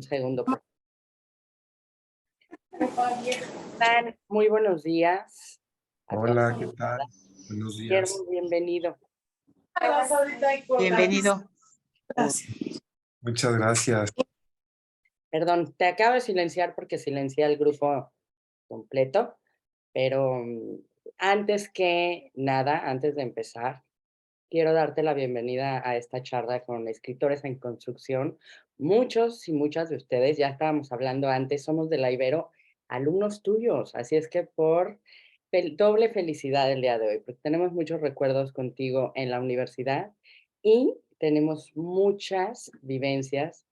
Un segundo. Muy buenos días. Hola, ¿qué tal? Buenos días. Guillermo, bienvenido. Bienvenido. Muchas gracias. Perdón, te acabo de silenciar porque silencié al grupo completo, pero antes que nada, antes de empezar, quiero darte la bienvenida a esta charla con escritores en construcción. Muchos y muchas de ustedes, ya estábamos hablando antes, somos de la Ibero, alumnos tuyos, así es que por doble felicidad el día de hoy, porque tenemos muchos recuerdos contigo en la universidad y tenemos muchas vivencias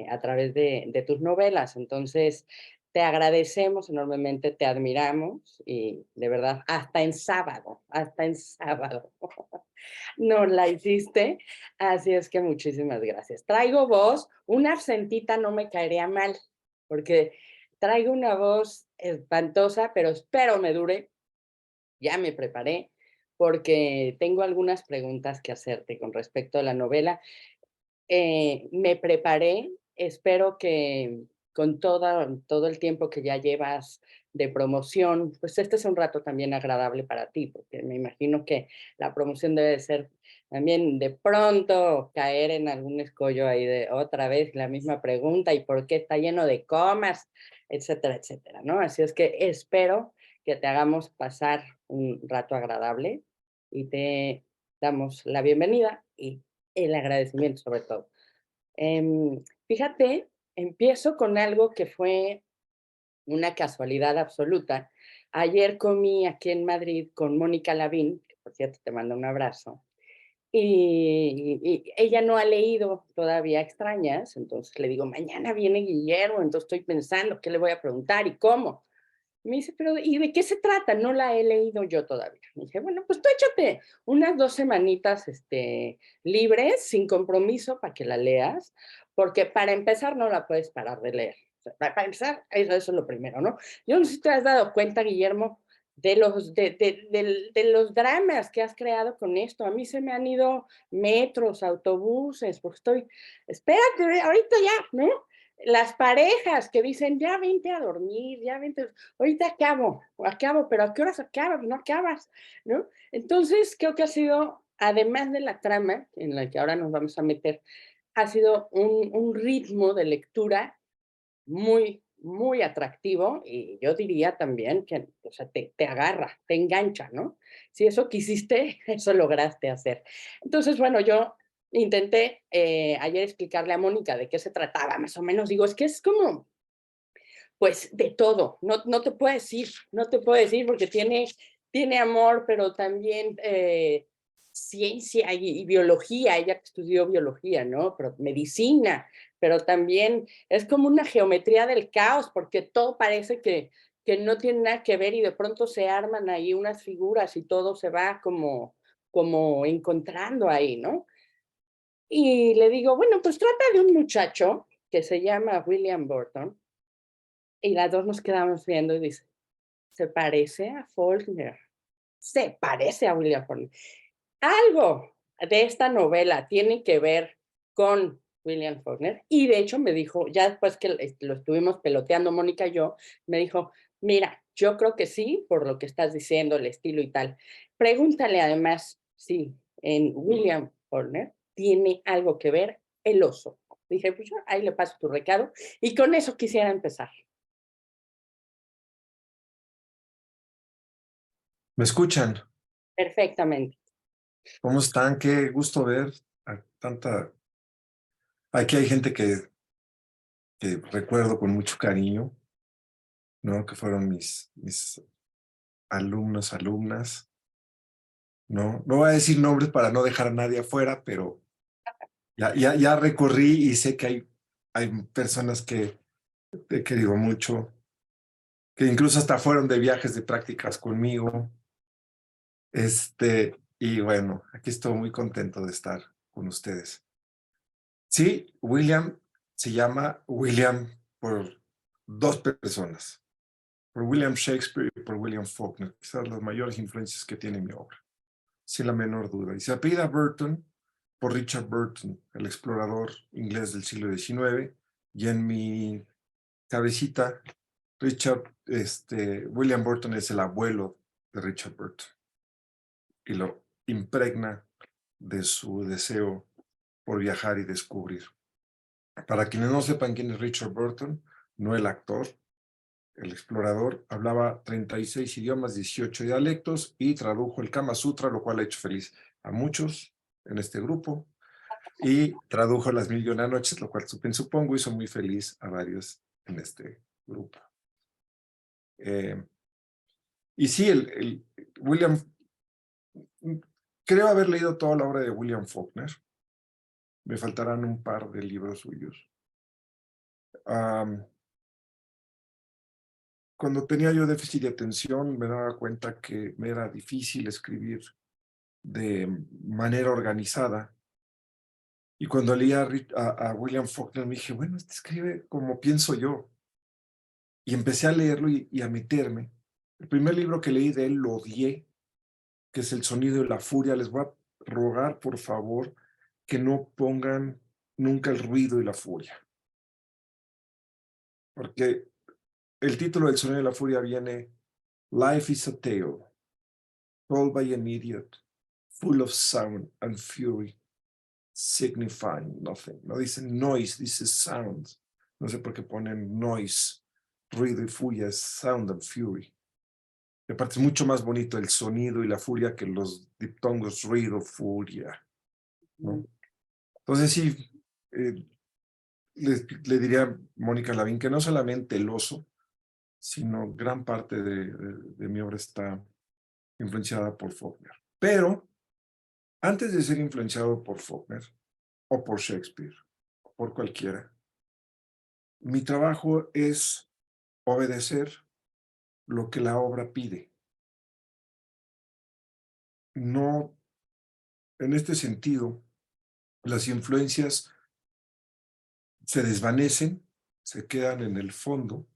a través de tus novelas. Entonces, te agradecemos enormemente, te admiramos y de verdad, hasta en sábado, no la hiciste. Así es que muchísimas gracias. Traigo voz, una absentita no me caería mal, porque traigo una voz espantosa, pero espero me dure. Ya me preparé porque tengo algunas preguntas que hacerte con respecto a la novela. Me preparé, espero que con todo el tiempo que ya llevas de promoción, pues este es un rato también agradable para ti, porque me imagino que la promoción debe de ser también de pronto caer en algún escollo ahí de otra vez la misma pregunta y por qué está lleno de comas, etcétera, etcétera, ¿no? Así es que espero que te hagamos pasar un rato agradable y te damos la bienvenida y el agradecimiento sobre todo. Fíjate, empiezo con algo que fue una casualidad absoluta. Ayer comí aquí en Madrid con Mónica Lavín, que por cierto te mando un abrazo, y ella no ha leído todavía Extrañas, entonces le digo, mañana viene Guillermo, entonces estoy pensando qué le voy a preguntar y cómo. Me dice, pero ¿y de qué se trata? No la he leído yo todavía. Me dije, bueno, pues tú échate unas 2 semanitas libres, sin compromiso, para que la leas, porque para empezar no la puedes parar de leer. O sea, para empezar, eso es lo primero, ¿no? Yo no sé si te has dado cuenta, Guillermo, de los dramas que has creado con esto. A mí se me han ido metros, autobuses, porque estoy, espérate, ahorita ya, ¿no? Las parejas que dicen, ya vente a dormir, ya vente, ahorita acabo, pero ¿a qué horas acabas? No acabas, ¿no? Entonces, creo que ha sido, además de la trama en la que ahora nos vamos a meter, ha sido un ritmo de lectura muy, muy atractivo y yo diría también que, o sea, te agarra, te engancha, ¿no? Si eso quisiste, eso lograste hacer. Entonces, bueno, yo intenté ayer explicarle a Mónica de qué se trataba, más o menos. Digo, es que es como, pues, de todo. No te puedo decir, no te puedo decir porque tiene amor, pero también ciencia y biología. Ella estudió biología, ¿no? Pero medicina, pero también es como una geometría del caos porque todo parece que no tiene nada que ver y de pronto se arman ahí unas figuras y todo se va como encontrando ahí, ¿no? Y le digo, bueno, pues trata de un muchacho que se llama William Burton y las dos nos quedamos viendo y dice, se parece a Faulkner, se parece a William Faulkner. Algo de esta novela tiene que ver con William Faulkner y de hecho me dijo, ya después que lo estuvimos peloteando Mónica y yo, me dijo, mira, yo creo que sí, por lo que estás diciendo, el estilo y tal. Pregúntale además si en William Faulkner tiene algo que ver el oso. Dije, pues yo ahí le paso tu recado y con eso quisiera empezar. ¿Me escuchan? Perfectamente. ¿Cómo están? Qué gusto ver a tanta... Aquí hay gente que recuerdo con mucho cariño, ¿no? Que fueron mis alumnos, alumnas, ¿no? No voy a decir nombres para no dejar a nadie afuera, pero ya recorrí y sé que hay personas que he querido mucho, que incluso hasta fueron de viajes de prácticas conmigo. Y bueno, aquí estoy muy contento de estar con ustedes. Sí, William se llama William por 2 personas, por William Shakespeare y por William Faulkner, quizás las mayores influencias que tiene mi obra, sin la menor duda. Y se apellida Burton por Richard Burton, el explorador inglés del siglo XIX, y en mi cabecita, William Burton es el abuelo de Richard Burton y lo impregna de su deseo por viajar y descubrir. Para quienes no sepan quién es Richard Burton, no el actor, el explorador, hablaba 36 idiomas, 18 dialectos y tradujo el Kama Sutra, lo cual ha hecho feliz a muchos en este grupo, y tradujo Las Mil y Una Noches, lo cual supongo hizo muy feliz a varios en este grupo. Y sí, William, creo haber leído toda la obra de William Faulkner. Me faltarán un par de libros suyos. Cuando tenía yo déficit de atención, me daba cuenta que me era difícil escribir de manera organizada. Y cuando leí a William Faulkner, me dije, bueno, este escribe como pienso yo. Y empecé a leerlo y a meterme. El primer libro que leí de él lo odié, que es El sonido de la furia. Les voy a rogar, por favor, que no pongan nunca el ruido y la furia. Porque el título del sonido de la furia viene Life is a tale, told by an idiot, full of sound and fury, signifying nothing. No dicen noise, dice sound. No sé por qué ponen noise, ruido y furia, es sound and fury. Y aparte es mucho más bonito el sonido y la furia que los diptongos ruido, furia, ¿no? Entonces sí, le diría a Mónica Lavín que no solamente el oso, sino gran parte de mi obra está influenciada por Faulkner. Pero antes de ser influenciado por Faulkner o por Shakespeare o por cualquiera, mi trabajo es obedecer lo que la obra pide. No, en este sentido, las influencias se desvanecen, se quedan en el fondo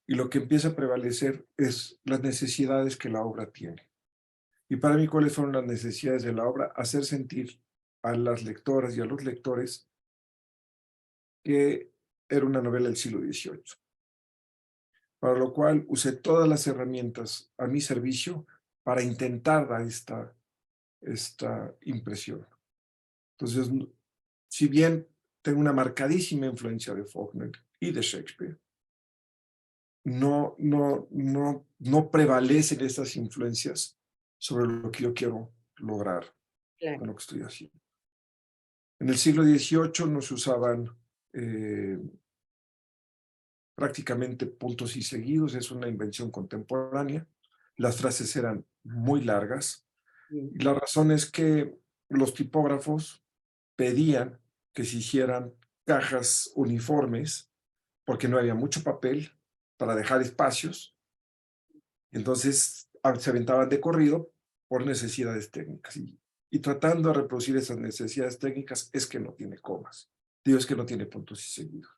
y lo que empieza a prevalecer es las necesidades que la obra tiene. Y para mí, ¿cuáles fueron las necesidades de la obra? Hacer sentir a las lectoras y a los lectores que era una novela del siglo XVIII, para lo cual usé todas las herramientas a mi servicio para intentar dar esta impresión. Entonces, si bien tengo una marcadísima influencia de Faulkner y de Shakespeare, no prevalecen estas influencias sobre lo que yo quiero lograr con lo que estoy haciendo. En el siglo XVIII no se usaban prácticamente puntos y seguidos, es una invención contemporánea. Las frases eran muy largas y la razón es que los tipógrafos pedían que se hicieran cajas uniformes porque no había mucho papel para dejar espacios. Entonces se aventaban de corrido por necesidades técnicas. Y tratando de reproducir esas necesidades técnicas es que no tiene comas. Digo, es que no tiene puntos y seguidos.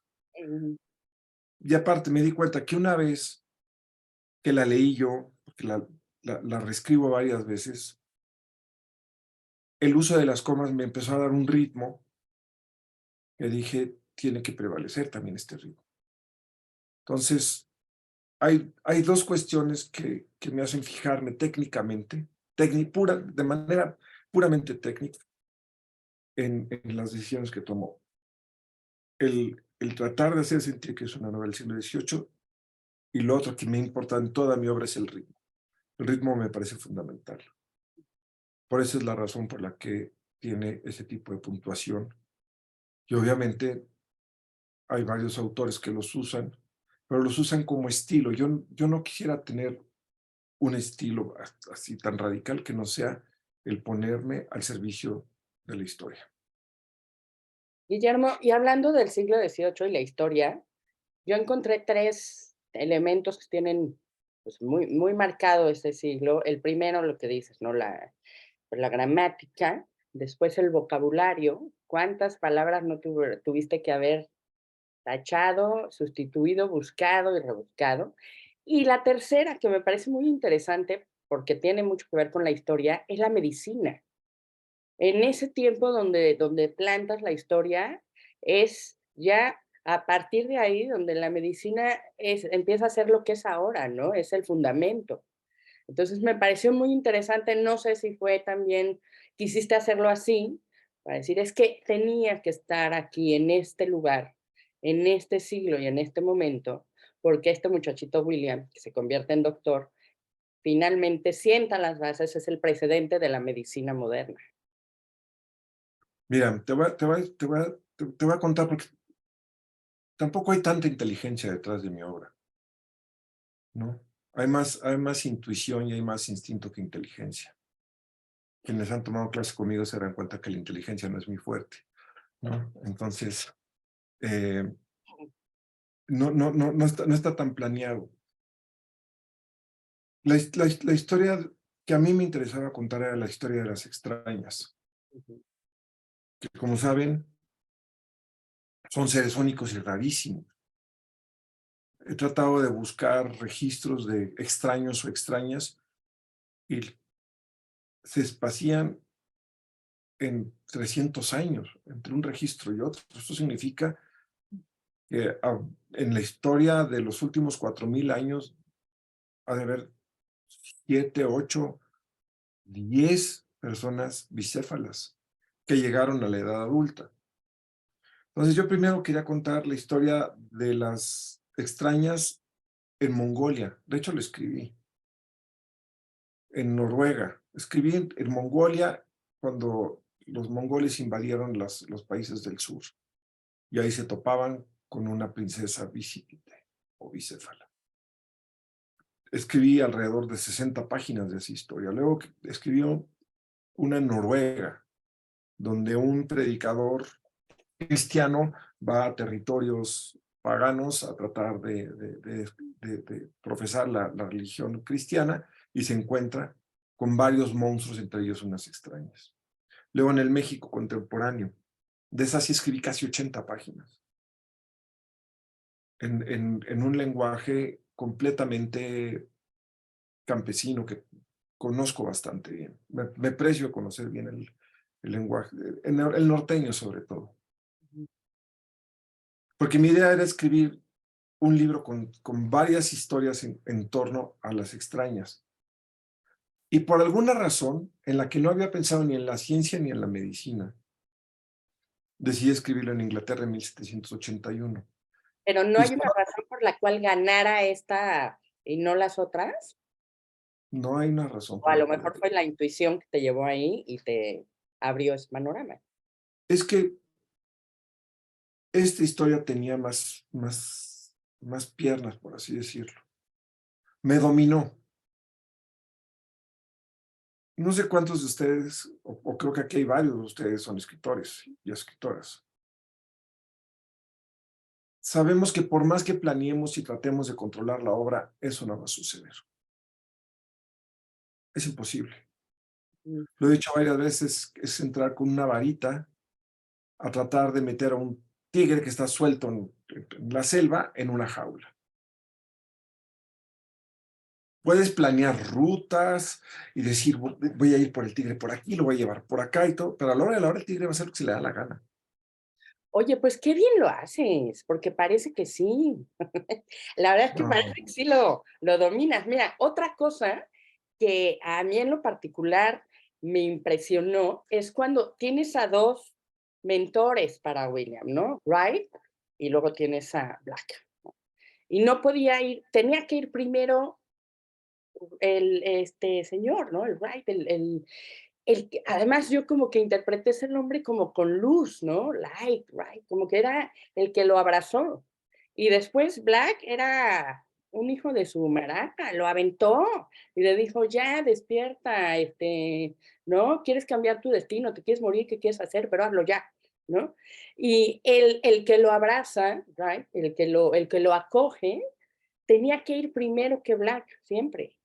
Y aparte me di cuenta que una vez que la leí yo, porque la reescribo varias veces, el uso de las comas me empezó a dar un ritmo que dije, tiene que prevalecer también este ritmo. Entonces, hay dos cuestiones que me hacen fijarme técnicamente, de manera puramente técnica, en las decisiones que tomo. El tratar de hacer sentir que es una novela del siglo XVIII y lo otro que me importa en toda mi obra es el ritmo. El ritmo me parece fundamental. Por eso es la razón por la que tiene ese tipo de puntuación. Y obviamente hay varios autores que los usan, pero los usan como estilo. Yo no quisiera tener un estilo así tan radical que no sea el ponerme al servicio de la historia. Guillermo, y hablando del siglo XVIII y la historia, yo encontré tres elementos que tienen pues, muy marcado este siglo. El primero, lo que dices, ¿no? La gramática, después el vocabulario, cuántas palabras no tuviste que haber tachado, sustituido, buscado y rebuscado. Y la tercera, que me parece muy interesante porque tiene mucho que ver con la historia, es la medicina. En ese tiempo donde plantas la historia, es ya a partir de ahí donde la medicina empieza a ser lo que es ahora, ¿no? Es el fundamento. Entonces me pareció muy interesante, no sé si fue también, quisiste hacerlo así, para decir, es que tenía que estar aquí, en este lugar, en este siglo y en este momento, porque este muchachito William, que se convierte en doctor, finalmente sienta las bases, es el precedente de la medicina moderna. Mira, te voy a contar porque tampoco hay tanta inteligencia detrás de mi obra, ¿no? Hay más intuición y hay más instinto que inteligencia. Quienes han tomado clases conmigo se dan cuenta que la inteligencia no es muy fuerte, ¿no? Entonces, eh, no está tan planeado. La historia que a mí me interesaba contar era la historia de las extrañas, Ujú. que como saben, son seres únicos y rarísimos. He tratado de buscar registros de extraños o extrañas y se espacían en 300 años entre un registro y otro. Esto significa que en la historia de los últimos 4000 años ha de haber 7, 8, 10 personas bicéfalas que llegaron a la edad adulta. Entonces yo primero quería contar la historia de las extrañas en Mongolia. De hecho, lo escribí en Noruega. Escribí en Mongolia cuando los mongoles invadieron los países del sur y ahí se topaban con una princesa bícipite o bicéfala. Escribí alrededor de 60 páginas de esa historia. Luego escribió una en Noruega, donde un predicador cristiano va a territorios paganos a tratar de profesar la religión cristiana y se encuentra con varios monstruos, entre ellos unas extrañas. Luego en el México contemporáneo, de esas sí escribí casi 80 páginas, en un lenguaje completamente campesino que conozco bastante bien. Me precio conocer bien el lenguaje, el norteño sobre todo. Porque mi idea era escribir un libro con varias historias en torno a las extrañas. Y por alguna razón, en la que no había pensado ni en la ciencia ni en la medicina, decidí escribirlo en Inglaterra en 1781. Pero, ¿no Y hay una razón por la cual ganara esta y no las otras? no hay una razón O a por la lo cual. mejor fue la intuición que te llevó ahí y te abrió ese panorama. Es que esta historia tenía más piernas, por así decirlo. Me dominó. No sé cuántos de ustedes, o creo que aquí hay varios de ustedes, son escritores y escritoras. Sabemos que por más que planeemos y tratemos de controlar la obra, eso no va a suceder. Es imposible. Mm. Lo he dicho varias veces, es entrar con una varita a tratar de meter a un tigre que está suelto en la selva en una jaula. Puedes planear rutas y decir, voy a ir por el tigre por aquí, lo voy a llevar por acá y todo, pero a la hora de la hora el tigre va a hacer lo que se le da la gana. Oye, pues qué bien lo haces, porque parece que sí. La verdad es que parece No, que sí lo dominas. Mira, otra cosa que a mí en lo particular me impresionó es cuando tienes a 2 mentores para William, ¿no? Wright y luego tienes a Black. Y no podía ir, tenía que ir primero este señor, ¿no? El Wright, el que además yo como que interpreté ese nombre como con luz, ¿no? Light, right, como que era el que lo abrazó. Y después Black era un hijo de su maraca, lo aventó y le dijo: "Ya, despierta, ¿no? Quieres cambiar tu destino, te quieres morir, ¿qué quieres hacer? Pero hazlo ya", ¿no? Y el que lo abraza, right, el que lo acoge, tenía que ir primero que Black, siempre.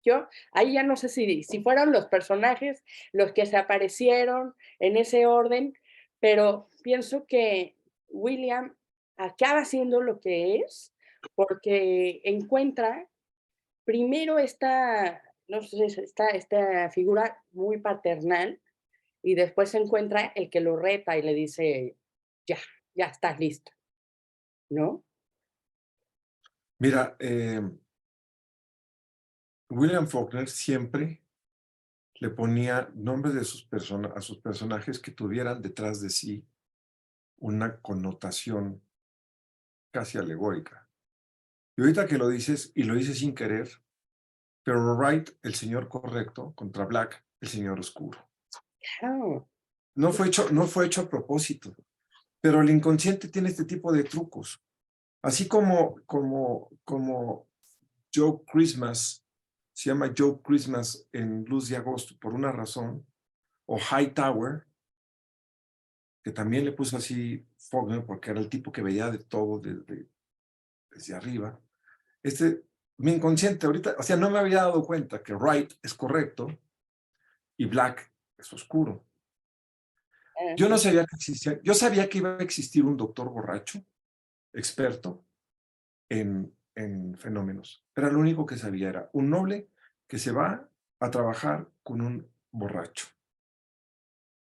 Yo ahí ya no sé si fueron los personajes los que se aparecieron en ese orden, pero pienso que William acaba siendo lo que es, porque encuentra primero no sé, esta figura muy paternal, y después encuentra el que lo reta y le dice: "Ya, ya estás listo". ¿no? Mira, William Faulkner siempre le ponía nombres de a sus personajes que tuvieran detrás de sí una connotación casi alegórica. Y ahorita que lo dices, y lo dices sin querer, pero Wright, el señor correcto, contra Black, el señor oscuro. Claro. No fue hecho a propósito, pero el inconsciente tiene este tipo de trucos. Así como Joe Christmas, se llama Joe Christmas en Luz de Agosto por una razón, o Hightower, que también le puso así Faulkner porque era el tipo que veía de todo desde arriba. Mi inconsciente ahorita, o sea, no me había dado cuenta que Wright es correcto y Black es oscuro. Yo no Ajá. sabía que existía, yo sabía que iba a existir un doctor borracho, experto en fenómenos, pero lo único que sabía era un noble que se va a trabajar con un borracho.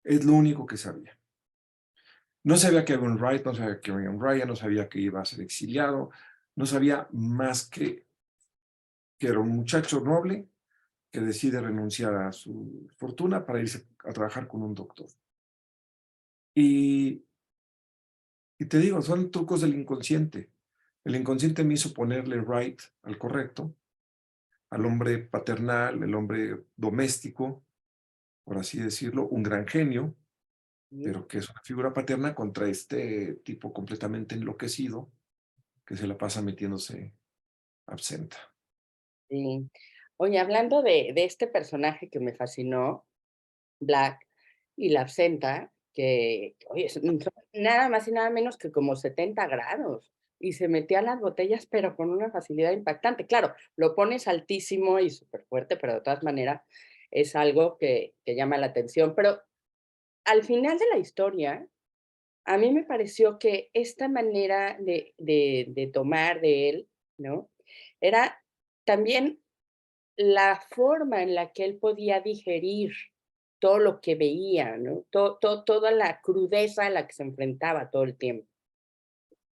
Es lo único que sabía. No sabía que había un Wright, no sabía que había un Ryan, no sabía que iba a ser exiliado, no sabía más que era un muchacho noble que decide renunciar a su fortuna para irse a trabajar con un doctor. Y, y te digo, son trucos del inconsciente. El inconsciente me hizo ponerle right al correcto, al hombre paternal, el hombre doméstico, por así decirlo, un gran genio, Sí, pero que es una figura paterna contra este tipo completamente enloquecido que se la pasa metiéndose absenta. sí. Oye, hablando de este personaje que me fascinó, Black, y la absenta, que, oye, son nada más y nada menos que como 70 grados, y se metía las botellas, pero con una facilidad impactante. Claro, lo pones altísimo y súper fuerte, pero de todas maneras es algo que llama la atención. Pero al final de la historia, a mí me pareció que esta manera de tomar de él, ¿no? Era también la forma en la que él podía digerir todo lo que veía, ¿no? Toda la crudeza a la que se enfrentaba todo el tiempo.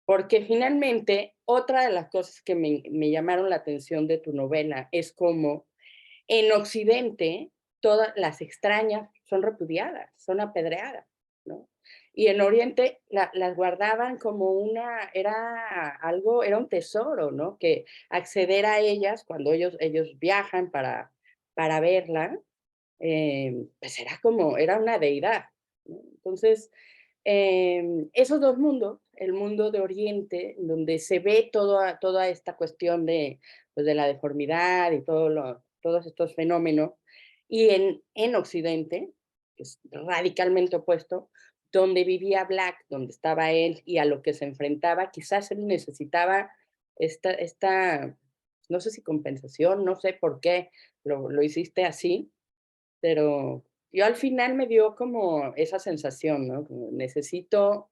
Porque finalmente, otra de las cosas que me llamaron la atención de tu novela es cómo en Occidente todas las extrañas son repudiadas, son apedreadas, ¿no? Y en Oriente las guardaban como era algo, era un tesoro, ¿no? Que acceder a ellas cuando ellos viajan para verla, pues era una deidad, ¿no? Entonces, esos dos mundos, el mundo de Oriente, donde se ve toda esta cuestión pues, de la deformidad y todos estos fenómenos, y en Occidente, que es radicalmente opuesto, donde vivía Black, donde estaba él y a lo que se enfrentaba, quizás él necesitaba esta no sé si compensación, no sé por qué lo hiciste así, pero yo al final me dio como esa sensación, ¿no? Como necesito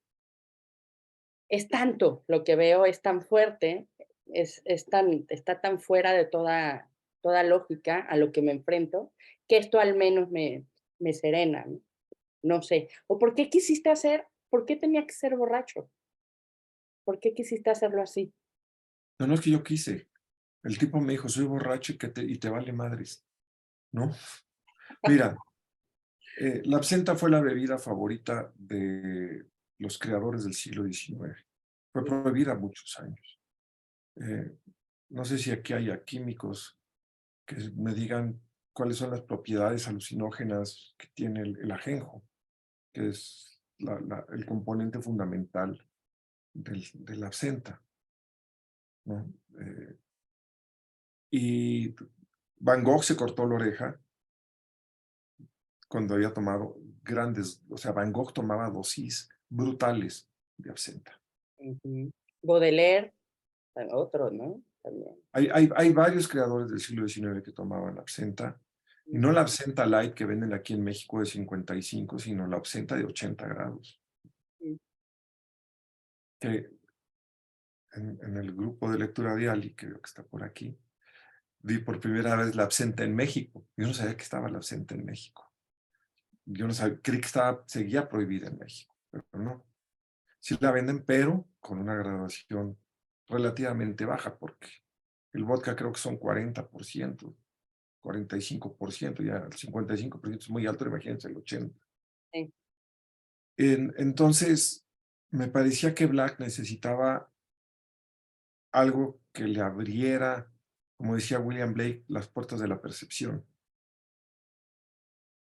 es tanto lo que veo, es tan fuerte, está tan fuera de toda lógica a lo que me enfrento, que esto al menos me serena, ¿no? No sé. ¿O por qué tenía que ser borracho? ¿Por qué quisiste hacerlo así? No, no es que yo quise. El tipo me dijo, soy borracho y te vale madres, ¿no? Mira, la absenta fue la bebida favorita de los creadores del siglo XIX. Fue prohibida muchos años. Eh, no sé si aquí haya químicos que me digan cuáles son las propiedades alucinógenas que tiene el ajenjo, que es el componente fundamental de la absenta, ¿no? Y Van Gogh se cortó la oreja cuando había tomado o sea, Van Gogh tomaba dosis brutales de absenta. Ujú. Baudelaire, otro, ¿no? También. Hay varios creadores del siglo XIX que tomaban absenta, y no la absenta light que venden aquí en México de 55, sino la absenta de 80 grados. Ujú. Que en el grupo de lectura de Ali, que veo que está por aquí, vi por primera vez la absenta en México. Yo no sabía que estaba la absenta en México. Yo no sabía, creí que seguía prohibida en México, pero no. Sí la venden, pero con una graduación relativamente baja, porque el vodka creo que son 40%, 45%, ya el 55% es muy alto, imagínense el 80%. Sí. Entonces, me parecía que Black necesitaba algo que le abriera, como decía William Blake, las puertas de la percepción.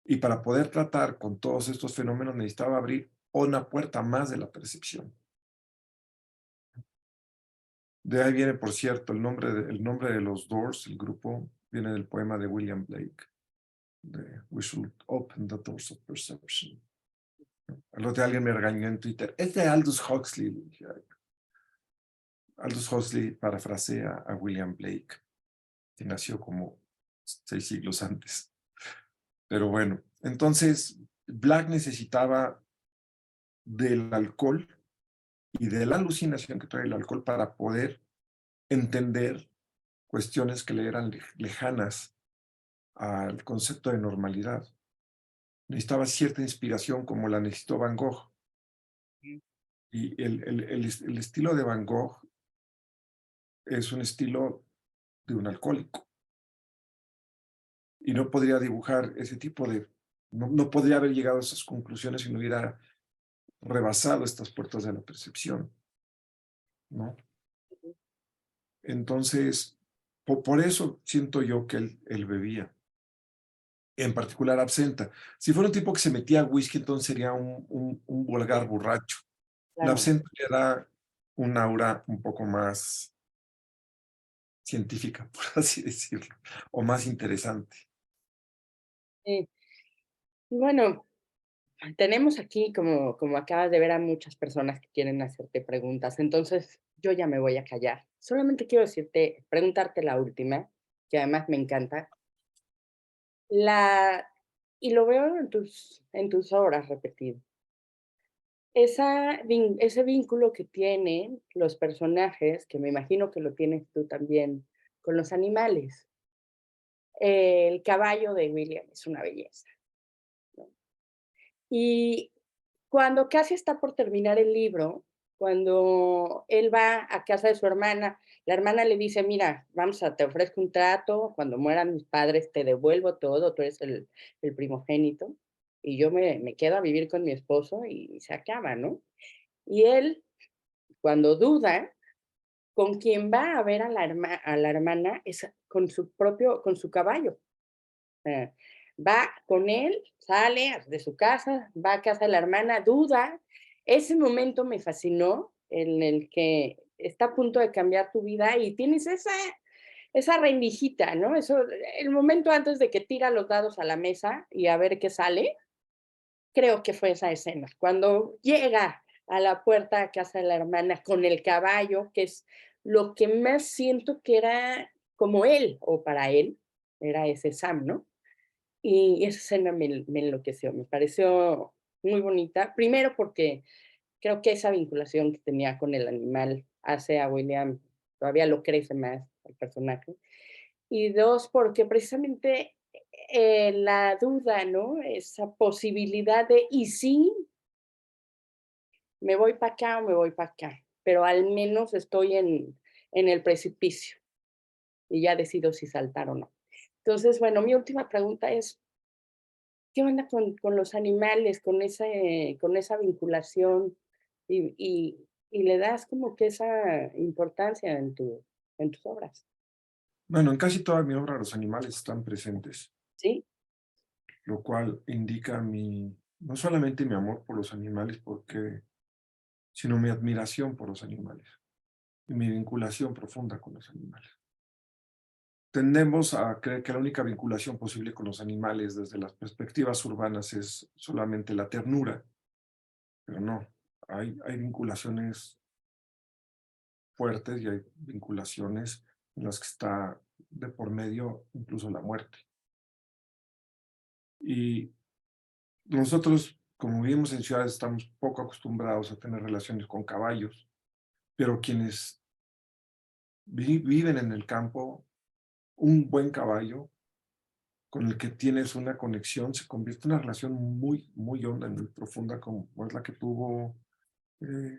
Y para poder tratar con todos estos fenómenos necesitaba abrir una puerta más de la percepción. De ahí viene, por cierto, el nombre de los Doors, el grupo, viene del poema de William Blake, de We Should Open the Doors of Perception. El otro día alguien me regañó en Twitter, es de Aldous Huxley. Dije, Aldous Huxley parafrasea a William Blake, que nació como 6 siglos antes. Pero bueno, entonces Black necesitaba del alcohol y de la alucinación que trae el alcohol para poder entender cuestiones que le eran lejanas al concepto de normalidad. Necesitaba cierta inspiración como la necesitó Van Gogh. Y el estilo de Van Gogh es un estilo de un alcohólico. Y no podría dibujar ese tipo de... No podría haber llegado a esas conclusiones si no hubiera rebasado estas puertas de la percepción, ¿no? Entonces, por eso siento yo que él bebía, en particular absenta. Si fuera un tipo que se metía a whisky, entonces sería un vulgar borracho. La Claro. absenta le da un aura un poco más científica, por así decirlo, o más interesante. Sí. Bueno, tenemos aquí, como acabas de ver, a muchas personas que quieren hacerte preguntas, entonces yo ya me voy a callar. Solamente quiero preguntarte la última, que además me encanta. La y lo veo en tus obras repetido. Ese vínculo que tienen los personajes, que me imagino que lo tienes tú también con los animales. El caballo de William es una belleza, ¿no? Y cuando casi está por terminar el libro, cuando él va a casa de su hermana, la hermana le dice: "Mira, te ofrezco un trato, cuando mueran mis padres te devuelvo todo, tú eres el primogénito, y yo me quedo a vivir con mi esposo y se acaba", ¿no? Y él, cuando duda, con quien va a ver a la hermana es con su caballo. Va con él, sale de su casa, va a casa de la hermana, duda. Ese momento me fascinó, en el que está a punto de cambiar tu vida y tienes esa rendijita, ¿no? El momento antes de que tira los dados a la mesa y a ver qué sale, creo que fue esa escena. Cuando llega a la puerta a casa de la hermana con el caballo, que es lo que más siento que era como él, o para él, era ese Sam, ¿no? Y esa escena me enloqueció, me pareció muy bonita. Primero, porque creo que esa vinculación que tenía con el animal hace a William, todavía lo crece más el personaje. Y dos, porque precisamente, la duda, ¿no? Esa posibilidad de, ¿y si me voy para acá o me voy para acá? Pero al menos estoy en el precipicio y ya decido si saltar o no. Entonces, bueno, mi última pregunta es, ¿qué onda con los animales, con esa vinculación? Y le das como que esa importancia en tus obras, Bueno, en casi toda mi obra los animales están presentes, ¿sí? lo cual indica no solamente mi amor por los animales, sino mi admiración por los animales y mi vinculación profunda con los animales. Tendemos a creer que la única vinculación posible con los animales desde las perspectivas urbanas es solamente la ternura, pero no, hay vinculaciones fuertes y hay vinculaciones en las que está de por medio incluso la muerte. Y nosotros, como vivimos en ciudades, estamos poco acostumbrados a tener relaciones con caballos, pero quienes viven en el campo, un buen caballo con el que tienes una conexión se convierte en una relación muy, muy honda y muy profunda como es la que tuvo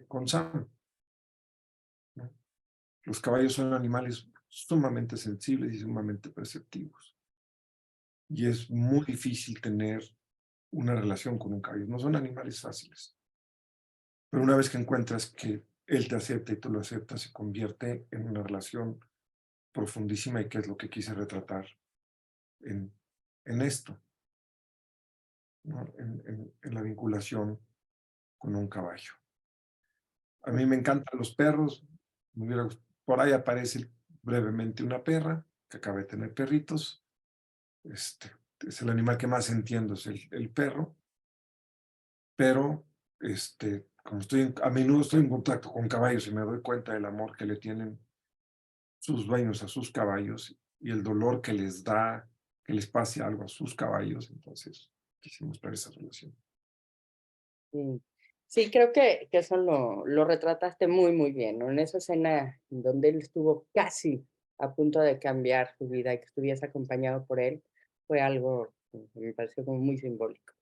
con Sam. Los caballos son animales sumamente sensibles y sumamente perceptivos. Y es muy difícil tener una relación con un caballo. No son animales fáciles. Pero una vez que encuentras que él te acepta y tú lo aceptas, se convierte en una relación profundísima y que es lo que quise retratar en esto, ¿no? En la vinculación con un caballo. A mí me encantan los perros. Por ahí aparece brevemente una perra que acaba de tener perritos. Es el animal que más entiendo, es el perro. Pero como a menudo estoy en contacto con caballos y me doy cuenta del amor que le tienen sus dueños a sus caballos y el dolor que les da que les pase algo a sus caballos, entonces quisimos ver esa relación. Mm. Sí, creo que eso lo retrataste muy, muy bien, ¿no? En esa escena en donde él estuvo casi a punto de cambiar su vida y que estuviese acompañado por él, fue algo que me pareció como muy simbólico.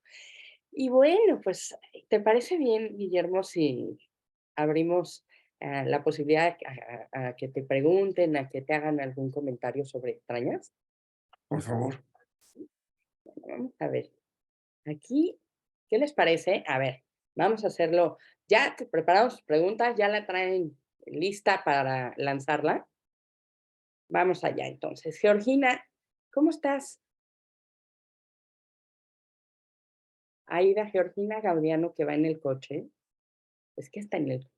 Y bueno, pues, ¿te parece bien, Guillermo, si abrimos la posibilidad a que te pregunten, a que te hagan algún comentario sobre extrañas? Por favor. Bueno, vamos a ver. Aquí, ¿qué les parece? A ver, vamos a hacerlo. ¿Ya te prepararon sus preguntas? ¿Ya la traen lista para lanzarla? Vamos allá, entonces. Georgina, ¿cómo estás? Aida Georgina Gaudiano, que va en el coche. Es que está en el...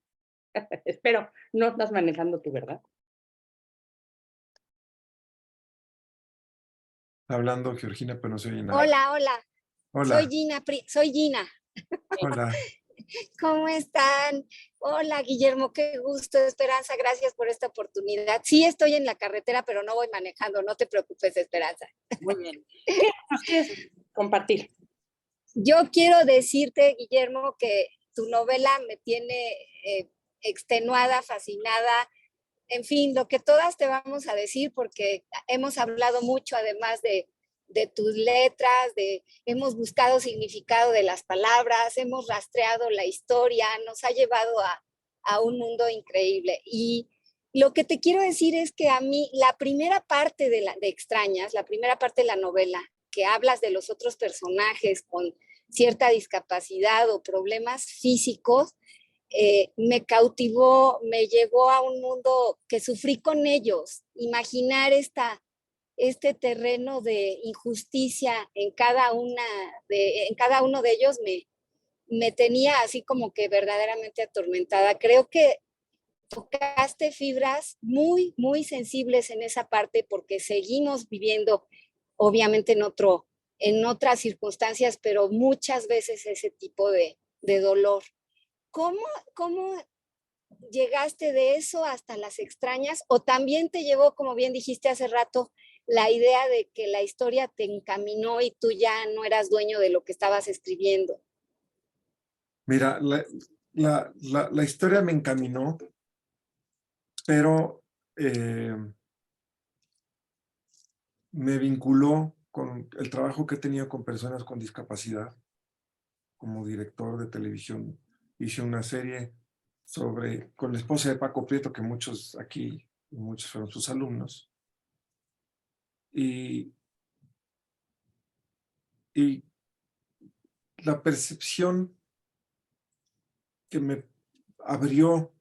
Espero, no estás manejando tú, ¿verdad? Hablando Georgina, pero no se oye nada. Hola, hola. Hola, Soy Gina. hola. ¿Cómo están? Hola, Guillermo, qué gusto, Esperanza. Gracias por esta oportunidad. Sí, estoy en la carretera, pero no voy manejando. No te preocupes, Esperanza. Muy bien. ¿Qué nos quieres compartir? Yo quiero decirte, Guillermo, que tu novela me tiene extenuada, fascinada. En fin, lo que todas te vamos a decir, porque hemos hablado mucho además de tus letras, hemos buscado significado de las palabras, hemos rastreado la historia, nos ha llevado a un mundo increíble. Y lo que te quiero decir es que a mí la primera parte de Extrañas, la primera parte de la novela, que hablas de los otros personajes con cierta discapacidad o problemas físicos, me cautivó, me llevó a un mundo que sufrí con ellos. Imaginar este terreno de injusticia en cada uno de ellos me tenía así como que verdaderamente atormentada. Creo que tocaste fibras muy, muy sensibles en esa parte porque seguimos viviendo, obviamente en otras circunstancias, pero muchas veces ese tipo de dolor. ¿Cómo, ¿Cómo llegaste de eso hasta las extrañas? ¿O también te llevó, como bien dijiste hace rato, la idea de que la historia te encaminó y tú ya no eras dueño de lo que estabas escribiendo? Mira, la historia me encaminó, pero me vinculó con el trabajo que he tenido con personas con discapacidad. Como director de televisión hice una serie con la esposa de Paco Prieto, que muchos aquí, muchos fueron sus alumnos. Y la percepción que me abrió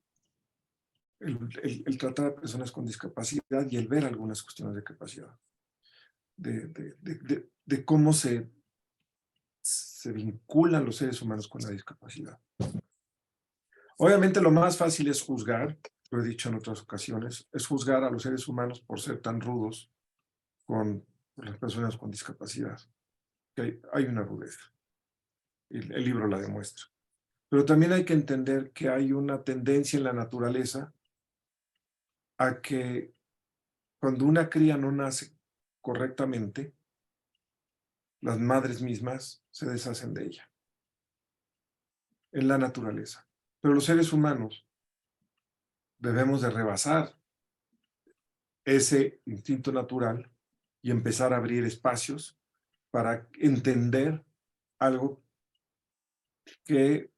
el tratar a personas con discapacidad y el ver algunas cuestiones de capacidad, de cómo se vinculan los seres humanos con la discapacidad. Obviamente lo más fácil es juzgar, lo he dicho en otras ocasiones, es juzgar a los seres humanos por ser tan rudos con las personas con discapacidad. Que hay una rudeza. El libro la demuestra. Pero también hay que entender que hay una tendencia en la naturaleza a que cuando una cría no nace correctamente, las madres mismas se deshacen de ella. En la naturaleza. Pero los seres humanos debemos de rebasar ese instinto natural y empezar a abrir espacios para entender algo que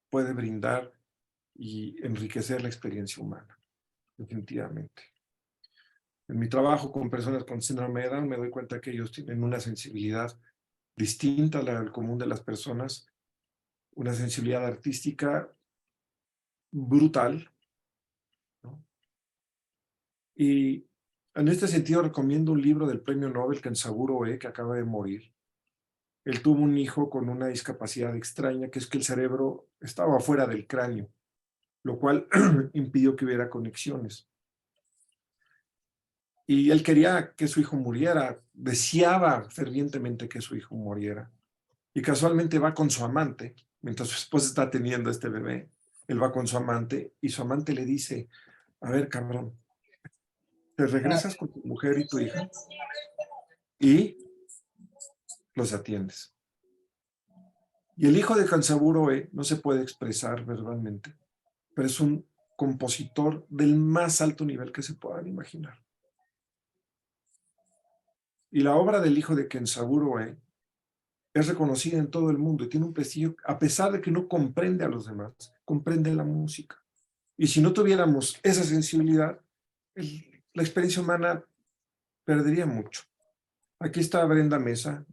puede brindar y enriquecer la experiencia humana. definitivamente. En mi trabajo con personas con síndrome de Down me doy cuenta que ellos tienen una sensibilidad distinta a la del común de las personas, una sensibilidad artística brutal, ¿no? Y en este sentido recomiendo un libro del premio Nobel Kenzaburo Oe, que acaba de morir. Él tuvo un hijo con una discapacidad extraña, que es que el cerebro estaba fuera del cráneo, lo cual impidió que hubiera conexiones. Y él quería que su hijo muriera, deseaba fervientemente que su hijo muriera. Y casualmente va con su amante, mientras su esposa está teniendo este bebé, él va con su amante y su amante le dice, a ver, cabrón, te regresas con tu mujer y tu hija y los atiendes. Y el hijo de Kenzaburo Oe no se puede expresar verbalmente, pero es un compositor del más alto nivel que se puedan imaginar. Y la obra del hijo de Kenzaburo Oe es reconocida en todo el mundo y tiene un prestigio, a pesar de que no comprende a los demás, comprende la música. Y si no tuviéramos esa sensibilidad, la experiencia humana perdería mucho. Aquí está Brenda Mesa,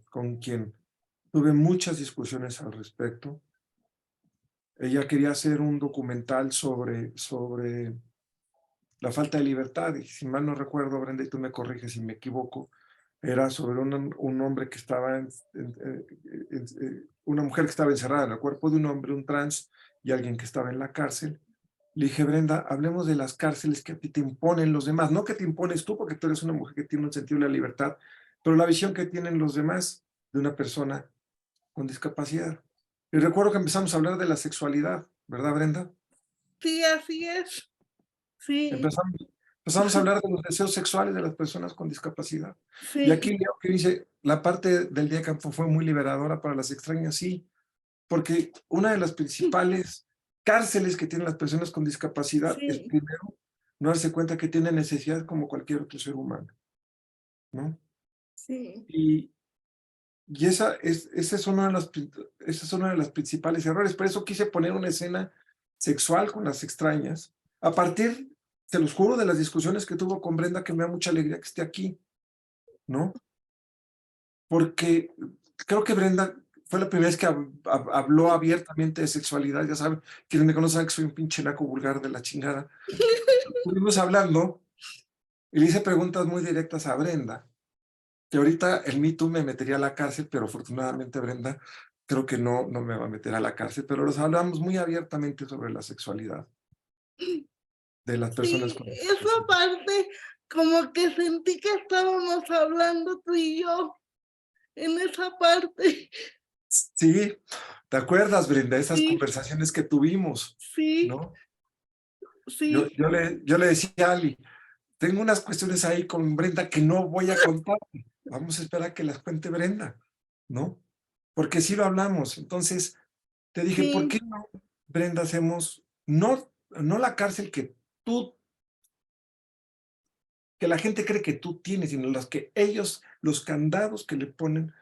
con quien tuve muchas discusiones al respecto. Ella quería hacer un documental sobre la falta de libertad, y si mal no recuerdo, Brenda, y tú me corriges si me equivoco, era sobre un hombre que estaba, una mujer que estaba encerrada en el cuerpo de un hombre, un trans, y alguien que estaba en la cárcel. Le dije, Brenda, hablemos de las cárceles que a ti te imponen los demás, no que te impones tú, porque tú eres una mujer que tiene un sentido de la libertad, pero la visión que tienen los demás de una persona con discapacidad. Y recuerdo que empezamos a hablar de la sexualidad, ¿verdad, Brenda? Sí, así es. Sí, Empezamos a hablar de los deseos sexuales de las personas con discapacidad. Y sí, aquí leo que dice, la parte del día campo fue muy liberadora para las extrañas, sí, porque una de las principales cárceles que tienen las personas con discapacidad es sí, primero no darse cuenta que tienen necesidades como cualquier otro ser humano, ¿no? sí. Y esa es una de las principales errores. Por eso quise poner una escena sexual con las extrañas, a partir, te los juro, de las discusiones que tuvo con Brenda, que me da mucha alegría que esté aquí, ¿no? Porque creo que Brenda fue la primera vez que habló abiertamente de sexualidad. Ya saben, quienes me conocen que soy un pinche naco vulgar de la chingada. Estuvimos hablando y le hice preguntas muy directas a Brenda, que ahorita el Me Too me metería a la cárcel, pero afortunadamente Brenda creo que no me va a meter a la cárcel, pero los hablamos muy abiertamente sobre la sexualidad de las personas Sí, con esa discapacidad. parte como que sentí que estábamos hablando tú y yo en esa parte. Sí, ¿te acuerdas, Brenda, esas Sí, conversaciones que tuvimos, sí, no? Yo, sí, yo le decía a Ali, tengo unas cuestiones ahí con Brenda que no voy a contar. Vamos a esperar a que las cuente Brenda, ¿no? Porque sí lo hablamos. Entonces, te dije, ¿por sí, qué no, Brenda, hacemos no la cárcel que la gente cree que tú tienes, sino las que ellos, los candados que le ponen,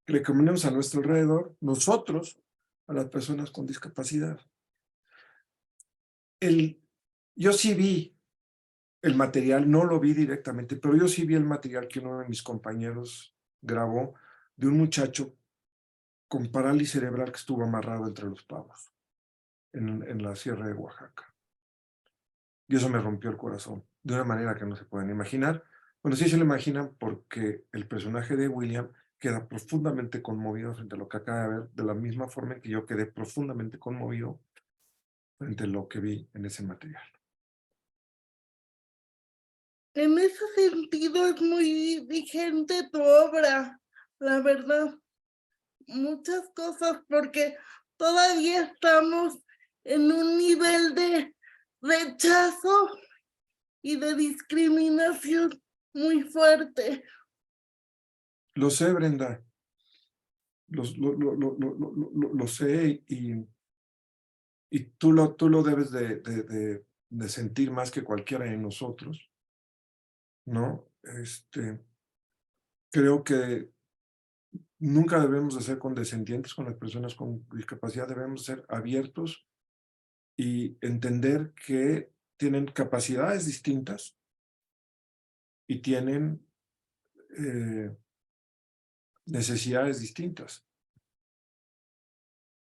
que le ponemos a nuestro alrededor, nosotros, a las personas con discapacidad? Yo sí vi el material, no lo vi directamente, pero yo sí vi el material que uno de mis compañeros grabó de un muchacho con parálisis cerebral que estuvo amarrado entre los pavos en la sierra de Oaxaca. Y eso me rompió el corazón, de una manera que no se pueden imaginar. Bueno, sí se lo imaginan porque el personaje de William queda profundamente conmovido frente a lo que acaba de ver, de la misma forma en que yo quedé profundamente conmovido frente a lo que vi en ese material. en ese sentido es muy vigente tu obra, la verdad. Muchas cosas porque todavía estamos en un nivel de rechazo y de discriminación muy fuerte. Lo sé, Brenda, lo sé y tú lo debes de sentir más que cualquiera de nosotros, ¿no? Creo que nunca debemos de ser condescendientes con las personas con discapacidad, debemos ser abiertos y entender que tienen capacidades distintas y tienen necesidades distintas.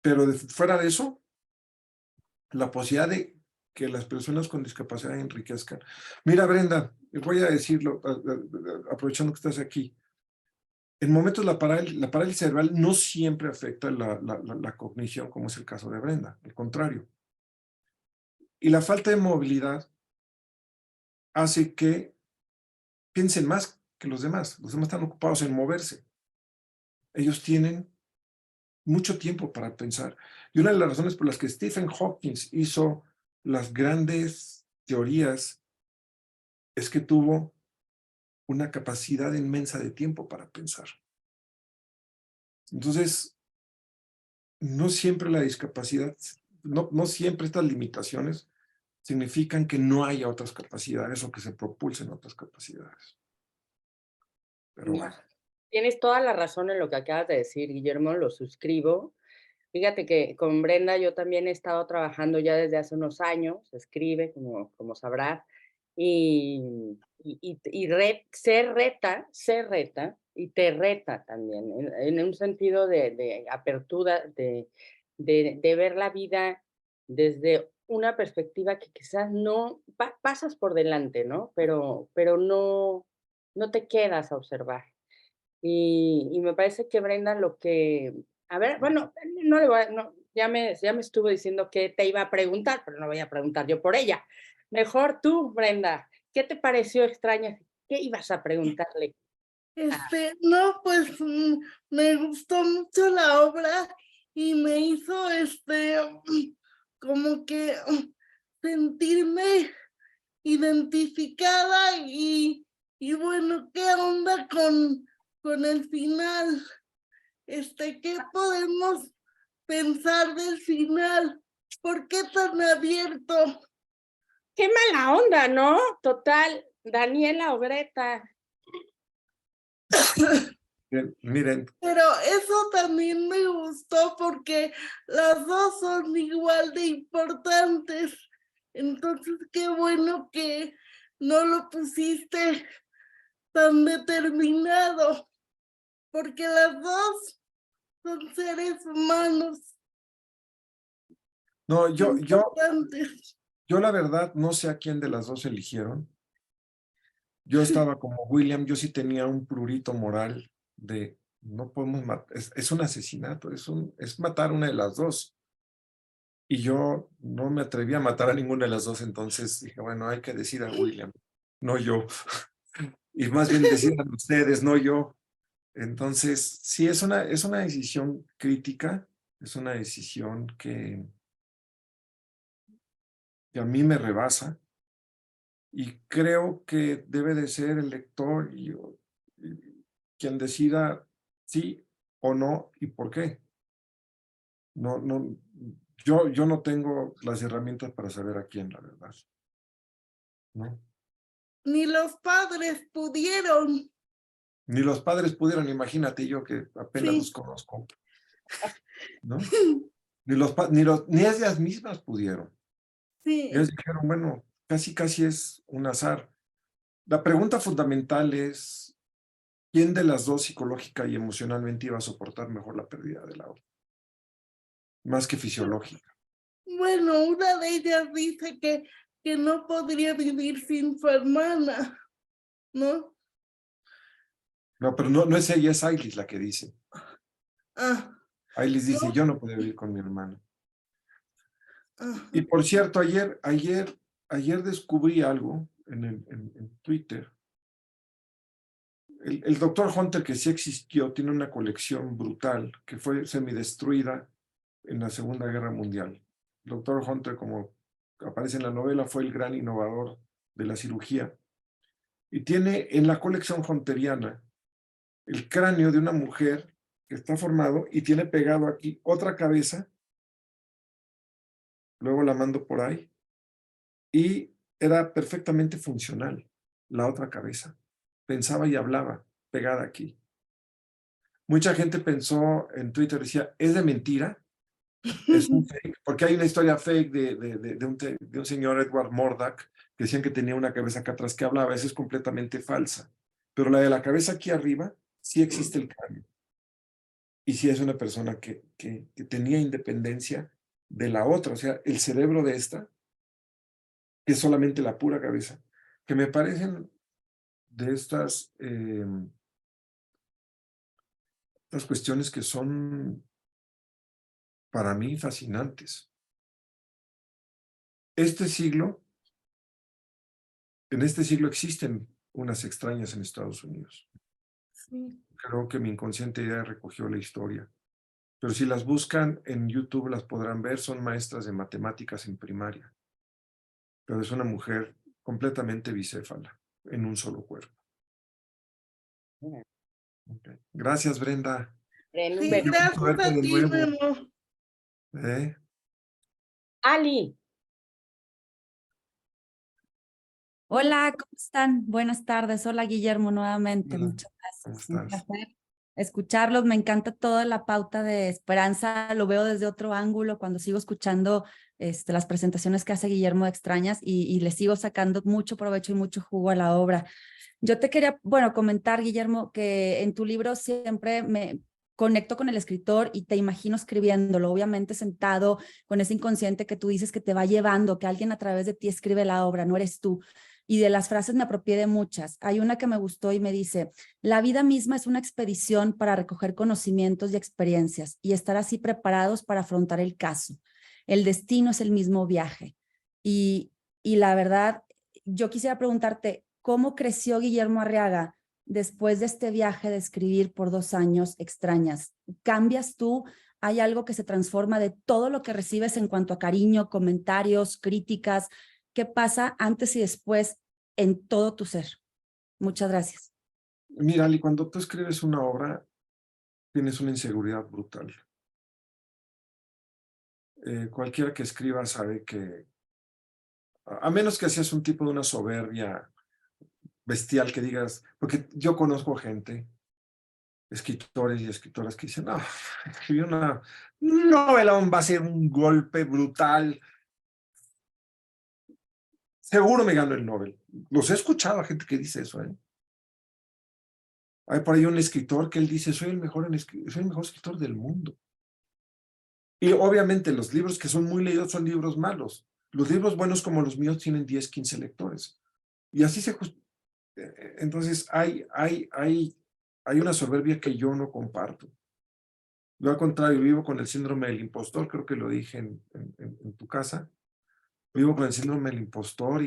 Pero fuera de eso, la posibilidad de que las personas con discapacidad enriquezcan. Mira, Brenda, voy a decirlo, aprovechando que estás aquí. En momentos la parálisis cerebral no siempre afecta la cognición, como es el caso de Brenda, al contrario. Y la falta de movilidad hace que piensen más que los demás. Los demás están ocupados en moverse. Ellos tienen mucho tiempo para pensar. Y una de las razones por las que Stephen Hawking hizo las grandes teorías es que tuvo una capacidad inmensa de tiempo para pensar. Entonces, no siempre la discapacidad, no siempre estas limitaciones significan que no haya otras capacidades o que se propulsen otras capacidades. Pero bueno. Tienes toda la razón en lo que acabas de decir, Guillermo, lo suscribo. Fíjate que con Brenda yo también he estado trabajando ya desde hace unos años, escribe, como sabrás, y se reta y te reta también, en un sentido de apertura, de ver la vida desde una perspectiva que quizás no pasas por delante, ¿no? Pero no te quedas a observar. Y me parece que Brenda lo que, a ver, bueno, no le voy a, no, ya me estuvo diciendo que te iba a preguntar, pero no voy a preguntar yo por ella. Mejor tú, Brenda, ¿qué te pareció extraña? ¿Qué ibas a preguntarle? No, pues me gustó mucho la obra y me hizo como que sentirme identificada y bueno, ¿qué onda con el final? ¿Qué podemos pensar del final? ¿Por qué tan abierto? Qué mala onda, ¿no? Total, Daniela Obreta. Bien, miren. Pero eso también me gustó porque las dos son igual de importantes. Entonces, qué bueno que no lo pusiste tan determinado, porque las dos son seres humanos. No, yo importantes. la verdad no sé a quién de las dos eligieron. Yo estaba como William, yo sí tenía un prurito moral de no podemos matar, es un asesinato, es matar a una de las dos. Y yo no me atreví a matar a ninguna de las dos, entonces dije, bueno, hay que decir a William, no yo. Y más bien decidan ustedes, no yo. Entonces, sí, es una decisión crítica, es una decisión que a mí me rebasa. Y creo que debe de ser el lector y quien decida sí o no y por qué. Yo no tengo las herramientas para saber a quién, la verdad. ¿No? Ni los padres pudieron. Ni los padres pudieron, imagínate yo que apenas Sí. los conozco. ¿No? Ni ellas mismas pudieron. Sí. Ellas dijeron, bueno, casi es un azar. La pregunta fundamental es, ¿quién de las dos psicológica y emocionalmente iba a soportar mejor la pérdida de la otra? Más que fisiológica. Bueno, una de ellas dice que no podría vivir sin su hermana, ¿no? No, pero no es ella, es Ailis la que dice. Ah. Ailis dice, No. yo no puedo vivir con mi hermana. Ah. Y por cierto, ayer descubrí algo en Twitter. El doctor Hunter, que sí existió, tiene una colección brutal que fue semidestruida en la Segunda Guerra Mundial. El doctor Hunter, como aparece en la novela, fue el gran innovador de la cirugía. Y tiene en la colección hunteriana el cráneo de una mujer que está formado y tiene pegado aquí otra cabeza. Luego la mando por ahí. Y era perfectamente funcional la otra cabeza. Pensaba y hablaba, pegada aquí. Mucha gente pensó en Twitter, decía, ¿es de mentira? Es un fake, porque hay una historia fake de un señor Edward Murdoch que decían que tenía una cabeza acá atrás que hablaba. Esa es completamente falsa. Pero la de la cabeza aquí arriba, sí existe el cráneo. Y sí es una persona que tenía independencia de la otra. O sea, el cerebro de esta es solamente la pura cabeza. Que me parecen de estas cuestiones que son para mí fascinantes. Este siglo, en este siglo existen unas extrañas en Estados Unidos. Sí. Creo que mi inconsciente ya recogió la historia. Pero si las buscan en YouTube las podrán ver, son maestras de matemáticas en primaria. Pero es una mujer completamente bicéfala, en un solo cuerpo. Okay. Gracias, Brenda. Brenda, un Sí, beso. Qué gusto gracias verte a de ti, nuevo. Memo. ¿Eh? Ali, Hola, ¿cómo están? Buenas tardes. Hola, Guillermo, nuevamente. Hola, Muchas ¿cómo gracias. Un estás? placer escucharlos. Me encanta toda la pauta de esperanza. Lo veo desde otro ángulo cuando sigo escuchando las presentaciones que hace Guillermo de Extrañas y le sigo sacando mucho provecho y mucho jugo a la obra. Yo te quería, bueno, comentar, Guillermo, que en tu libro siempre me conecto con el escritor y te imagino escribiéndolo, obviamente sentado con ese inconsciente que tú dices que te va llevando, que alguien a través de ti escribe la obra, no eres tú. Y de las frases me apropié de muchas. Hay una que me gustó y me dice, la vida misma es una expedición para recoger conocimientos y experiencias y estar así preparados para afrontar el caso. El destino es el mismo viaje. Y la verdad, yo quisiera preguntarte, ¿cómo creció Guillermo Arriaga después de este viaje de escribir por 2 años Extrañas? ¿Cambias tú? ¿Hay algo que se transforma de todo lo que recibes en cuanto a cariño, comentarios, críticas? ¿Qué pasa antes y después en todo tu ser? Muchas gracias. Mira, Ali, cuando tú escribes una obra, tienes una inseguridad brutal. Cualquiera que escriba sabe que, a menos que seas un tipo de una soberbia bestial que digas, porque yo conozco gente, escritores y escritoras que dicen, no, escribí una novelón, va a ser un golpe brutal, seguro me gano el Nobel. Los he escuchado a gente que dice eso, ¿eh? Hay por ahí un escritor que él dice, soy el mejor escritor del mundo. Y obviamente los libros que son muy leídos son libros malos. Los libros buenos como los míos tienen 10, 15 lectores. Y así se... Entonces hay una soberbia que yo no comparto. Yo al contrario, vivo con el síndrome del impostor, creo que lo dije en tu casa. Vivo con el síndrome del impostor,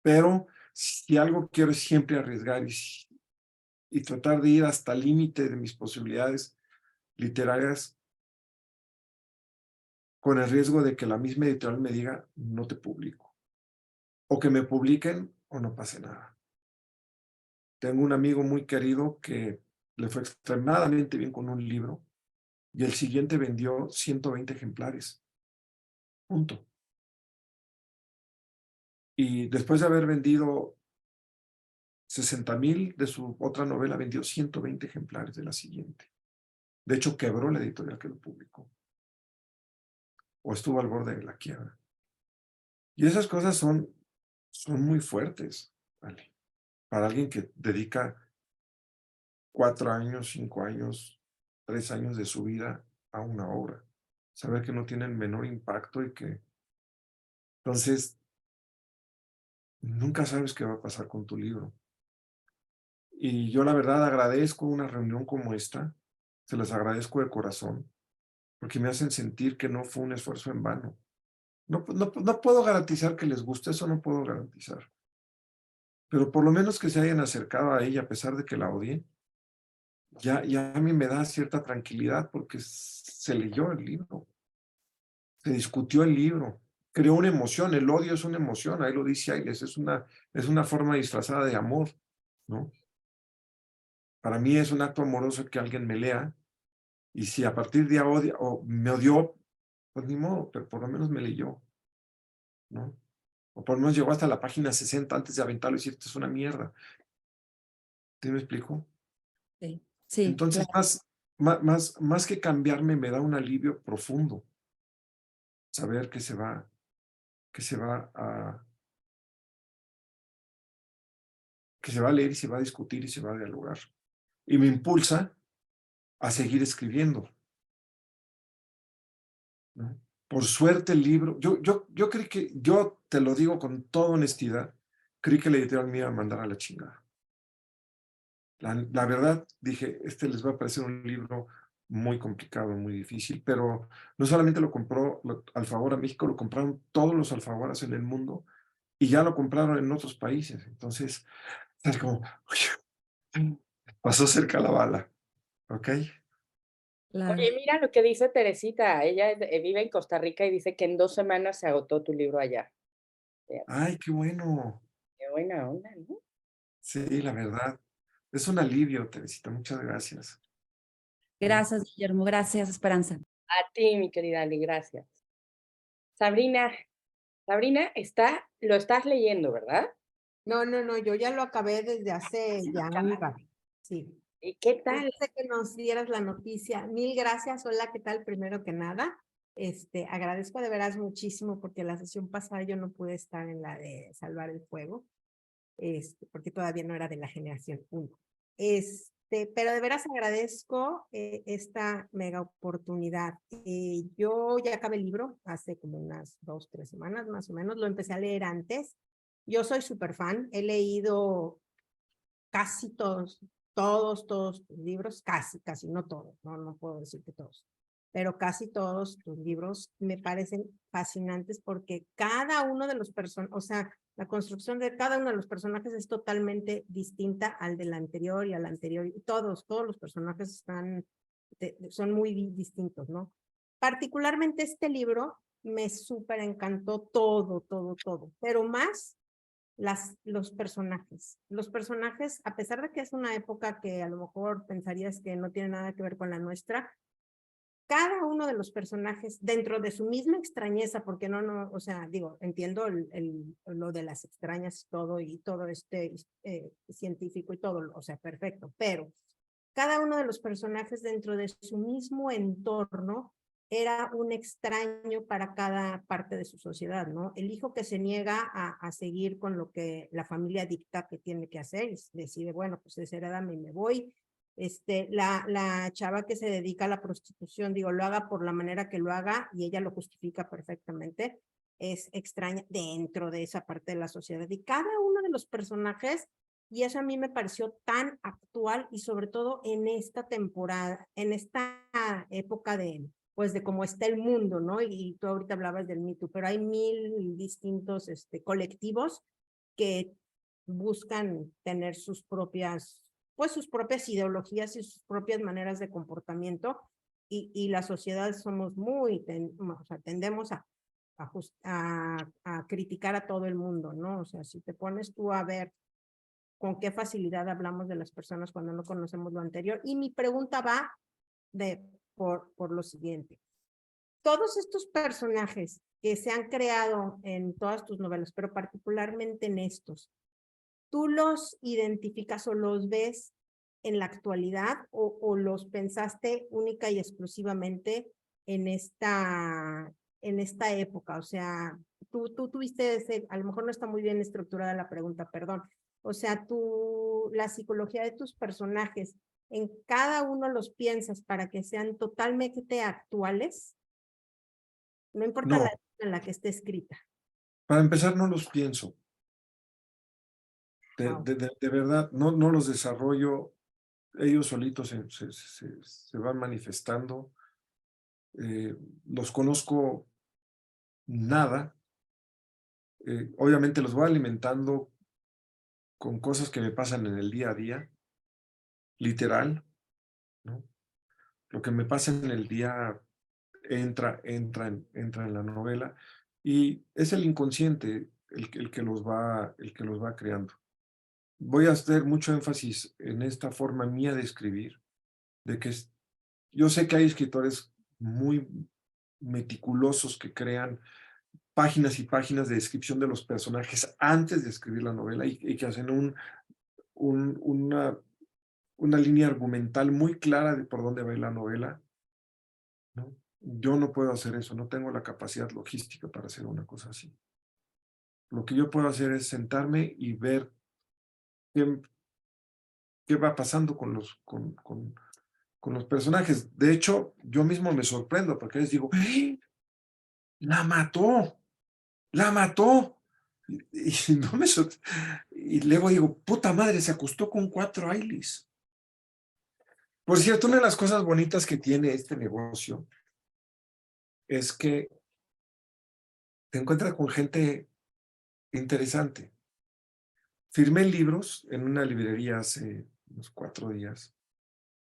pero si algo quiero es siempre arriesgar y tratar de ir hasta el límite de mis posibilidades literarias con el riesgo de que la misma editorial me diga, no te publico. O que me publiquen o no pase nada. Tengo un amigo muy querido que le fue extremadamente bien con un libro y el siguiente vendió 120 ejemplares. Punto. Y después de haber vendido 60,000 de su otra novela, vendió 120 ejemplares de la siguiente. De hecho, quebró la editorial que lo publicó. O estuvo al borde de la quiebra. Y esas cosas son muy fuertes, ¿vale? Para alguien que dedica 4 años, 5 años, 3 años de su vida a una obra. Saber que no tiene el menor impacto y que... Entonces, nunca sabes qué va a pasar con tu libro. Y yo la verdad agradezco una reunión como esta, se las agradezco de corazón, porque me hacen sentir que no fue un esfuerzo en vano. No puedo garantizar que les guste, eso no puedo garantizar. Pero por lo menos que se hayan acercado a ella a pesar de que la odien, ya a mí me da cierta tranquilidad porque se leyó el libro, se discutió el libro, creó una emoción, el odio es una emoción, ahí lo dice Ailes, es una forma disfrazada de amor, ¿no? Para mí es un acto amoroso que alguien me lea, y si a partir de odia o me odió, pues ni modo, pero por lo menos me leyó, ¿no? O por lo menos llegó hasta la página 60 antes de aventarlo y decir, esto es una mierda. ¿Sí me explico? Sí, sí, Entonces, claro. más que cambiarme, me da un alivio profundo. Saber que se va a leer y se va a discutir y se va a dialogar. Y me impulsa a seguir escribiendo, ¿no? Por suerte el libro, yo creí que, yo te lo digo con toda honestidad, creí que la editorial me iba a mandar a la chingada. La verdad, dije, les va a parecer un libro muy complicado, muy difícil, pero no solamente lo compró Alfaguara México, lo compraron todos los Alfaguaras en el mundo y ya lo compraron en otros países. Entonces, es como, pasó cerca la bala, ¿ok? Claro. Oye, mira lo que dice Teresita. Ella vive en Costa Rica y dice que en 2 semanas se agotó tu libro allá. Fíjate, Ay, qué bueno. qué buena onda, ¿no? Sí, la verdad. Es un alivio, Teresita. Muchas gracias. Gracias, Guillermo. Gracias, Esperanza. A ti, mi querida Ali, gracias. Sabrina, lo estás leyendo, ¿verdad? No, yo ya lo acabé desde hace ya un rato. Sí. ¿Y qué tal? Antes de que nos dieras la noticia, mil gracias. Hola, ¿qué tal? Primero que nada, agradezco de veras muchísimo porque la sesión pasada yo no pude estar en la de Salvar el Fuego, porque todavía no era de la generación 1. Pero de veras agradezco esta mega oportunidad. Yo ya acabé el libro hace como unas 2, 3 semanas más o menos, lo empecé a leer antes. Yo soy súper fan, he leído casi todos tus libros, casi, no todos, no puedo decir que todos, pero casi todos tus libros me parecen fascinantes porque cada uno de los personajes, o sea, la construcción de cada uno de los personajes es totalmente distinta al del anterior y al anterior, y todos los personajes son muy distintos, ¿no? Particularmente este libro me súper encantó todo, pero más los personajes. Los personajes, a pesar de que es una época que a lo mejor pensarías que no tiene nada que ver con la nuestra, cada uno de los personajes, dentro de su misma extrañeza, porque o sea, digo, entiendo lo de las extrañas y todo científico y todo, o sea, perfecto, pero cada uno de los personajes dentro de su mismo entorno era un extraño para cada parte de su sociedad, ¿no? El hijo que se niega a seguir con lo que la familia dicta que tiene que hacer, y decide, bueno, pues desheredame y me voy. La chava que se dedica a la prostitución, digo, lo haga por la manera que lo haga y ella lo justifica perfectamente, es extraña dentro de esa parte de la sociedad. Y cada uno de los personajes, y eso a mí me pareció tan actual y sobre todo en esta temporada, en esta época de cómo está el mundo, ¿no? Y tú ahorita hablabas del Me Too, pero hay 1000 distintos colectivos que buscan tener sus propias ideologías y sus propias maneras de comportamiento, y la sociedad somos o sea, tendemos a criticar a todo el mundo, ¿no? O sea, si te pones tú a ver con qué facilidad hablamos de las personas cuando no conocemos lo anterior. Y mi pregunta va por lo siguiente. Todos estos personajes que se han creado en todas tus novelas, pero particularmente en estos, ¿tú los identificas o los ves en la actualidad o los pensaste única y exclusivamente en esta época? O sea, tú tuviste a lo mejor no está muy bien estructurada la pregunta, perdón. O sea, la psicología de tus personajes, ¿en cada uno los piensas para que sean totalmente actuales? No importa No, la época en la que esté escrita. para empezar no los pienso. Wow. De verdad, no los desarrollo. Ellos solitos se van manifestando. Los conozco nada. Obviamente los voy alimentando con cosas que me pasan en el día a día, literal, ¿no? Lo que me pasa en el día entra en la novela, y es el inconsciente el que los va creando. Voy a hacer mucho énfasis en esta forma mía de escribir, de que yo sé que hay escritores muy meticulosos que crean páginas y páginas de descripción de los personajes antes de escribir la novela y que hacen una una línea argumental muy clara de por dónde va la novela, ¿no? Yo no puedo hacer eso, no tengo la capacidad logística para hacer una cosa así. Lo que yo puedo hacer es sentarme y ver qué va pasando con los personajes. De hecho, yo mismo me sorprendo porque les digo, ¡eh! ¡La mató! ¡La mató! Y no me y luego digo, puta madre, se acostó con 4 Ailis. Por cierto, una de las cosas bonitas que tiene este negocio es que te encuentras con gente interesante. Firmé libros en una librería hace unos 4 días.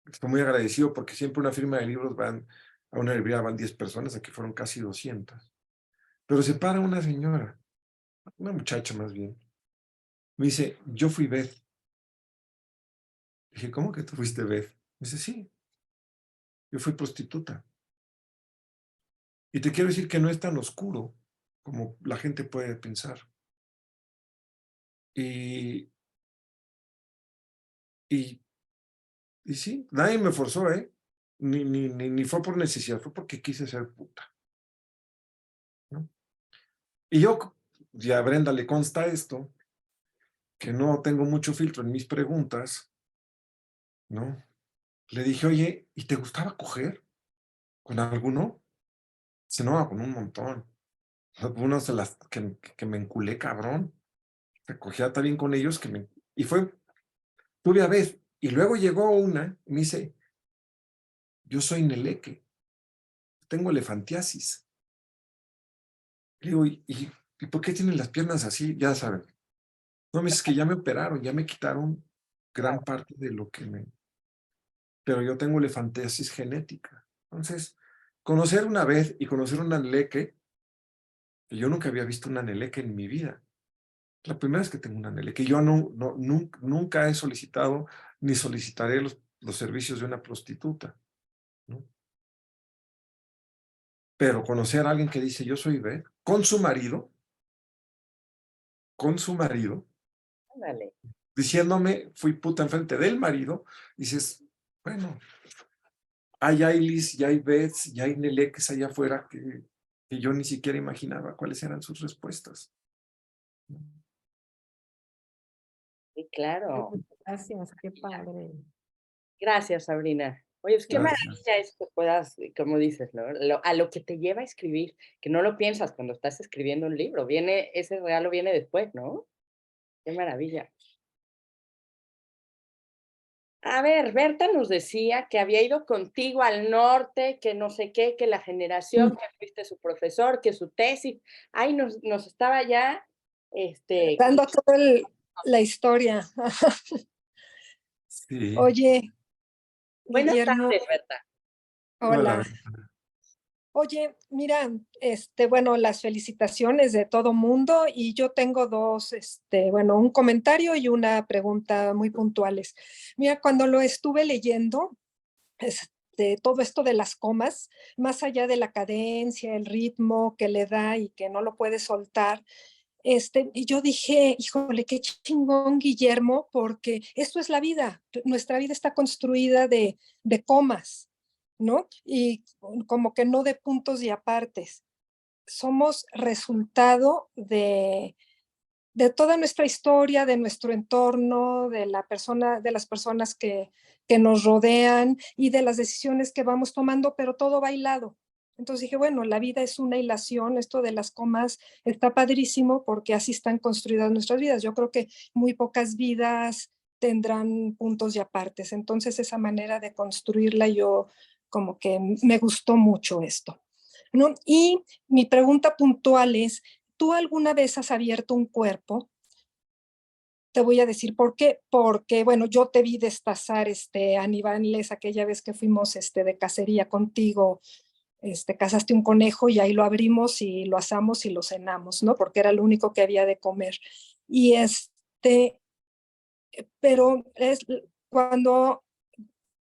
Estoy muy agradecido porque siempre una firma de libros a una librería van 10 personas, aquí fueron casi 200. Pero se para una señora, una muchacha más bien. Me dice, yo fui Beth. Dije, ¿cómo que tú fuiste Beth? Me dice, sí, yo fui prostituta. Y te quiero decir que no es tan oscuro como la gente puede pensar. Y sí, nadie me forzó, ¿eh? Ni fue por necesidad, fue porque quise ser puta, ¿no? Y yo, ya a Brenda le consta esto, que no tengo mucho filtro en mis preguntas, ¿no? Le dije, oye, ¿y te gustaba coger con alguno? Dice, no, con un montón. Unos de las que me enculé, cabrón. Se cogía tan bien con ellos que me... Y tuve a ver, y luego llegó una y me dice, yo soy Neleque, tengo elefantiasis. Le digo, ¿y por qué tienen las piernas así? Ya saben. No, me dices que ya me operaron, ya me quitaron gran parte de lo que me... Pero yo tengo elefantiasis genética. Entonces, conocer una vez y conocer una Neleque, que yo nunca había visto una Neleque en mi vida. La primera vez que tengo una Neleque. Yo nunca he solicitado ni solicitaré los servicios de una prostituta, ¿no? Pero conocer a alguien que dice, yo soy B, con su marido, Ándale. diciéndome, fui puta enfrente del marido, dices, bueno, hay Ailis, ya hay Bets, ya hay Neleques allá afuera que yo ni siquiera imaginaba cuáles eran sus respuestas. Sí, claro. Gracias, qué padre. Gracias, Sabrina. Oye, pues qué Gracias. maravilla es que puedas, como dices, ¿no? A lo que te lleva a escribir, que no lo piensas cuando estás escribiendo un libro, ese regalo viene después, ¿no? Qué maravilla. A ver, Berta nos decía que había ido contigo al norte, que no sé qué, que la generación, que fuiste su profesor, que su tesis. Ahí nos estaba ya, dando toda la historia. Sí. Oye, buenas Guillermo, tardes, Berta. hola. Oye, mira, bueno, las felicitaciones de todo mundo y yo tengo dos, bueno, un comentario y una pregunta muy puntuales. Mira, cuando lo estuve leyendo, todo esto de las comas, más allá de la cadencia, el ritmo que le da y que no lo puede soltar, y yo dije, híjole, qué chingón, Guillermo, porque esto es la vida. Nuestra vida está construida de comas, ¿no? Y como que no de puntos y apartes. Somos resultado de toda nuestra historia, de nuestro entorno, de las personas que nos rodean y de las decisiones que vamos tomando, pero todo bailado. Entonces dije, bueno, la vida es una hilación, esto de las comas está padrísimo porque así están construidas nuestras vidas. Yo creo que muy pocas vidas tendrán puntos y apartes. Entonces esa manera de construirla yo como que me gustó mucho esto, ¿no? Y mi pregunta puntual es, ¿tú alguna vez has abierto un cuerpo? Te voy a decir por qué. Porque, bueno, yo te vi destazar animales aquella vez que fuimos de cacería contigo. Cazaste un conejo y ahí lo abrimos y lo asamos y lo cenamos, ¿no? Porque era lo único que había de comer. Y pero es cuando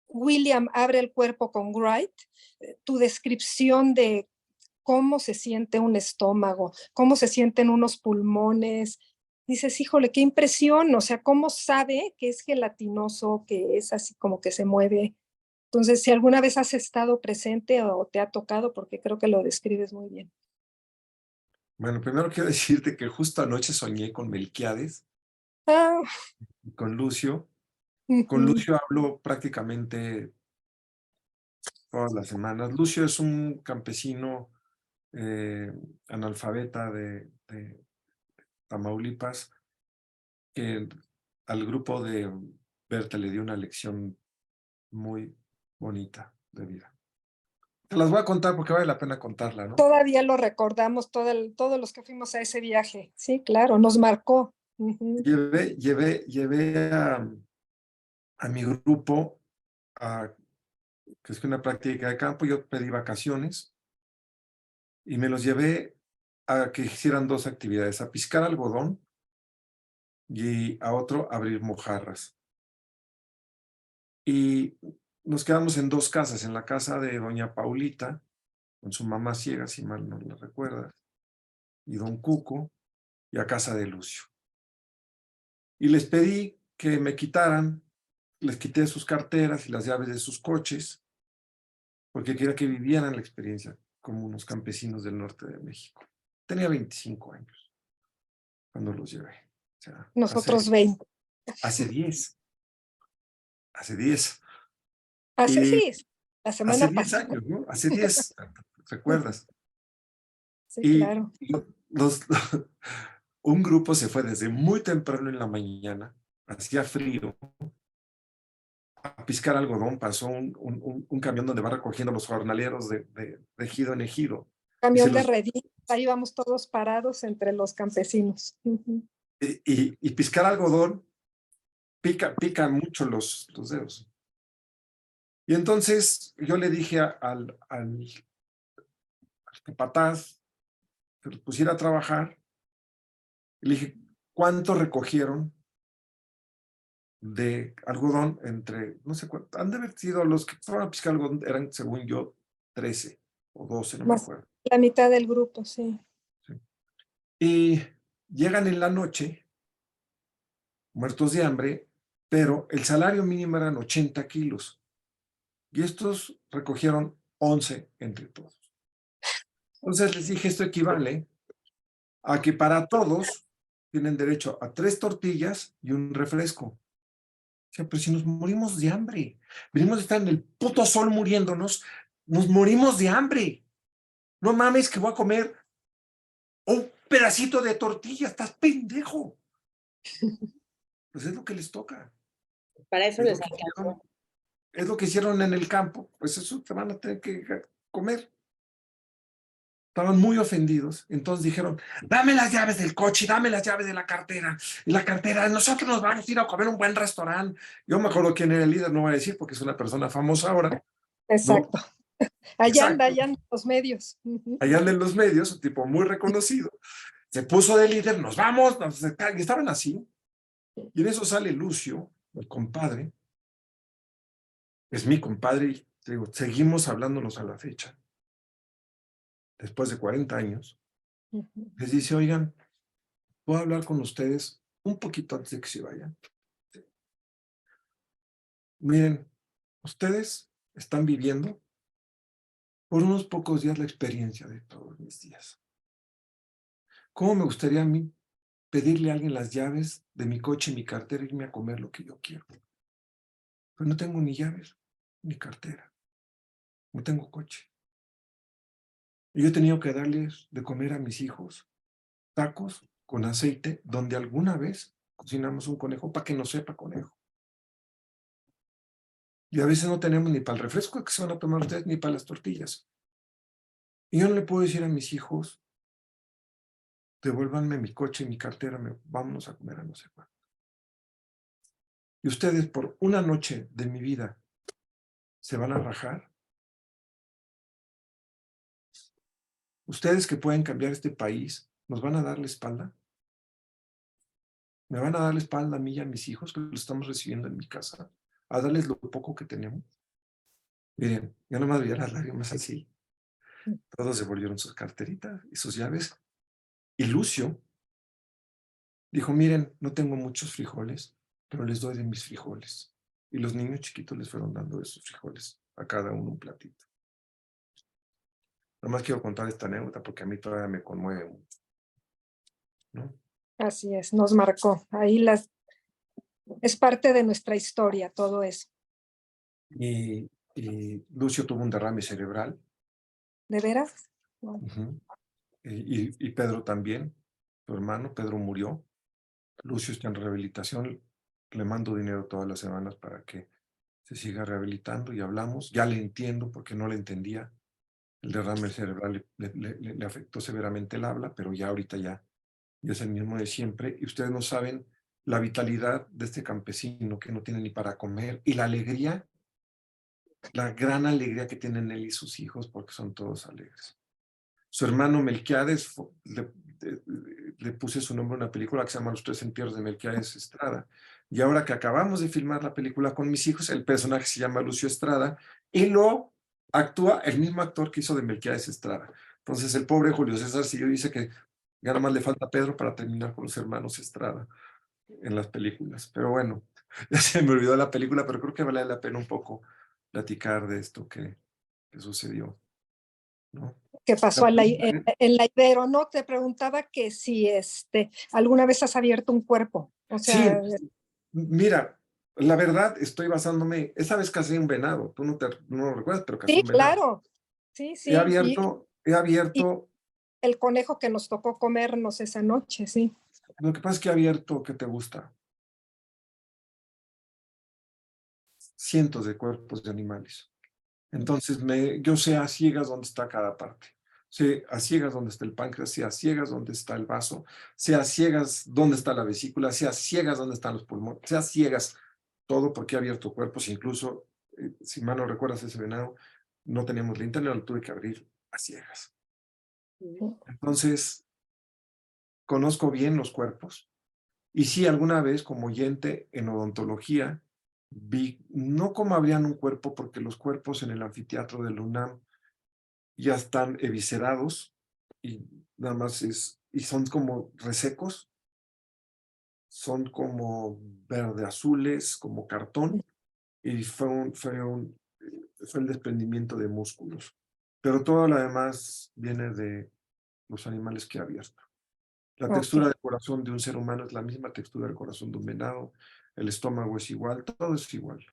William abre el cuerpo con Wright, tu descripción de cómo se siente un estómago, cómo se sienten unos pulmones, dices, híjole, qué impresión, o sea, ¿cómo sabe que es gelatinoso, que es así como que se mueve? Entonces, si alguna vez has estado presente o te ha tocado, porque creo que lo describes muy bien. Bueno, primero quiero decirte que justo anoche soñé con Melquiades Ah, y con Lucio. Con ujú. Lucio hablo prácticamente todas las semanas. Lucio es un campesino eh, analfabeta de Tamaulipas que al grupo de Berta le dio una lección muy bonita de vida. Te las voy a contar porque vale la pena contarla, ¿no? Todavía lo recordamos, todos los que fuimos a ese viaje. Sí, claro, nos marcó. Ujú. Llevé a mi grupo a que es una práctica de campo. Yo pedí vacaciones y me los llevé a que hicieran dos actividades, a piscar algodón y a otro a abrir mojarras. Y nos quedamos en dos casas, en la casa de doña Paulita, con su mamá ciega, si mal no la recuerdas, y don Cuco, y a casa de Lucio. Y les pedí que me quitaran, les quité sus carteras y las llaves de sus coches, porque quería que vivieran la experiencia como unos campesinos del norte de México. Tenía 25 años cuando los llevé. O sea, Nosotros 20. hace 10. Hace 10. Hace, Y sí, la hace semana 10 pasada. años, ¿no? Hace 10, ¿recuerdas? Sí, Y claro. los, un grupo se fue desde muy temprano en la mañana, hacía frío, a piscar algodón. Pasó un camión donde va recogiendo los jornaleros de ejido en ejido. Y, se Camión de los, redil, ahí vamos todos parados entre los campesinos. Ujú. y piscar algodón pica mucho los dedos. Y entonces yo le dije al capataz que los pusiera a trabajar, y le dije, ¿cuánto recogieron de algodón? Entre, no sé cuánto, han de haber sido los que fueron a piscar algodón, eran, según yo, 13 o 12, no me Más acuerdo. la mitad del grupo, sí. Sí. Y llegan en la noche, muertos de hambre, pero el salario mínimo eran 80 kilos. Y estos recogieron 11 entre todos. Entonces les dije, esto equivale a que para todos tienen derecho a 3 tortillas y un refresco. O sea, pero si nos morimos de hambre, venimos de estar en el puto sol muriéndonos, nos morimos de hambre. No mames que voy a comer un pedacito de tortilla, estás pendejo. Pues es lo que les toca. Para eso Es les lo que hicieron, alcanzó. es lo que hicieron en el campo, pues eso te van a tener que comer. Estaban muy ofendidos, entonces dijeron, dame las llaves del coche, dame las llaves de la cartera, y la cartera, nosotros nos vamos a ir a comer a un buen restaurante. Yo me acuerdo quién era el líder, no voy a decir porque es una persona famosa ahora, ¿no? Exacto. Exacto. Allá andan los medios. Ujú. Allá en los medios, un tipo muy reconocido, se puso de líder, nos vamos, y estaban así, y en eso sale Lucio, mi compadre, es mi compadre, y te digo, seguimos hablándonos a la fecha, después de 40 años, Ujú. les dice, oigan, ¿puedo hablar con ustedes un poquito antes de que se vayan? Miren, ustedes están viviendo por unos pocos días la experiencia de todos mis días. ¿Cómo me gustaría a mí pedirle a alguien las llaves de mi coche y mi cartera e irme a comer lo que yo quiero? Pero no tengo ni llaves, ni cartera, no tengo coche. Y yo he tenido que darles de comer a mis hijos tacos con aceite, donde alguna vez cocinamos un conejo para que no sepa conejo. Y a veces no tenemos ni para el refresco que se van a tomar ustedes, ni para las tortillas. Y yo no le puedo decir a mis hijos, devuélvanme mi coche y mi cartera, vámonos a comer a no sé cuánto. Y ustedes por una noche de mi vida se van a rajar. Ustedes que pueden cambiar este país, ¿nos van a dar la espalda? ¿Me van a dar la espalda a mí y a mis hijos que lo estamos recibiendo en mi casa? ¿A darles lo poco que tenemos? Miren, yo nomás veía las lágrimas así. Todos devolvieron sus carteritas y sus llaves. Y Lucio Dijo, miren, no tengo muchos frijoles, pero les doy de mis frijoles. Y los niños chiquitos les fueron dando de sus frijoles, a cada uno un platito. Nomás quiero contar esta anécdota porque a mí todavía me conmueve mucho, ¿no? Así es, nos marcó. Ahí es parte de nuestra historia, todo eso. Y Lucio tuvo un derrame cerebral. ¿De veras? Uh-huh. Y Pedro también, su hermano, Pedro murió. Lucio está en rehabilitación, le mando dinero todas las semanas para que se siga rehabilitando y hablamos. Ya le entiendo porque no le entendía. El derrame cerebral le afectó severamente el habla, pero ya ahorita ya es el mismo de siempre. Y ustedes no saben la vitalidad de este campesino que no tiene ni para comer y la alegría, la gran alegría que tienen él y sus hijos porque son todos alegres. Su hermano Melquiades, le puse su nombre a una película que se llama Los Tres Entierros de Melquiades Estrada. Y ahora que acabamos de filmar la película con mis hijos, el personaje se llama Lucio Estrada y lo actúa el mismo actor que hizo de Melquiades Estrada. Entonces el pobre Julio César Sillo dice que ya nada más le falta Pedro para terminar con los hermanos Estrada en las películas. Pero bueno, ya se me olvidó la película, pero creo que vale la pena un poco platicar de esto que sucedió, ¿no? Que pasó en la Ibero, ¿no? Te preguntaba que si alguna vez has abierto un cuerpo. O sea, sí, mira, la verdad estoy basándome, esa vez casé un venado, tú no lo recuerdas, pero casé sí, un venado. claro. Sí, sí. He abierto. Y el conejo que nos tocó comernos esa noche, sí. Lo que pasa es que he abierto, ¿qué te gusta? Cientos de cuerpos de animales. Entonces, yo sé a ciegas dónde está cada parte. Sé a ciegas dónde está el páncreas, sé a ciegas dónde está el vaso, sé a ciegas dónde está la vesícula, sé a ciegas dónde están los pulmones, sé a ciegas todo porque he abierto cuerpos. Incluso, si mal no recuerdas ese venado, no teníamos linterna, lo tuve que abrir a ciegas. Entonces, conozco bien los cuerpos. Y sí, alguna vez como oyente en odontología, vi no cómo abrían un cuerpo, porque los cuerpos en el anfiteatro del UNAM ya están eviscerados y nada más y son como resecos, son como verde azules, como cartón, y fue el desprendimiento de músculos. Pero todo lo demás viene de los animales que he abierto. La textura del corazón de un ser humano es la misma textura del corazón de un venado, el estómago es igual, todo es igual.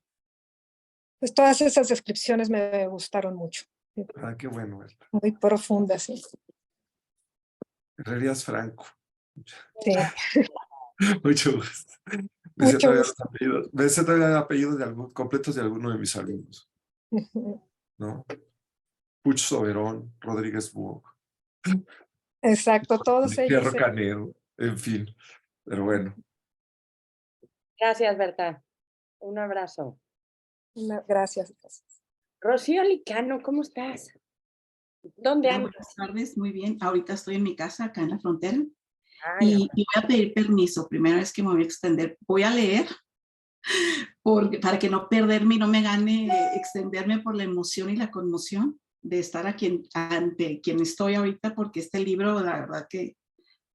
Pues todas esas descripciones me gustaron mucho. Ah, qué bueno. Muy profundas, sí. Herrerías Franco. Sí. Mucho gusto. Me sé todavía apellidos completos de alguno de mis alumnos, ¿no? Puch Soberón, Rodríguez Buog. Exacto, todos ellos. Fierro Canero, en fin. Pero bueno. Gracias, Berta. Un abrazo. Gracias. Rocío Licano, ¿cómo estás? ¿Dónde andas? Buenas tardes, muy bien. Ahorita estoy en mi casa, acá en la frontera. Y voy a pedir permiso. Primera vez que me voy a extender. Voy a leer para que no perderme y no me gane extenderme por la emoción y la conmoción de estar ante quien estoy ahorita, porque este libro, la verdad que,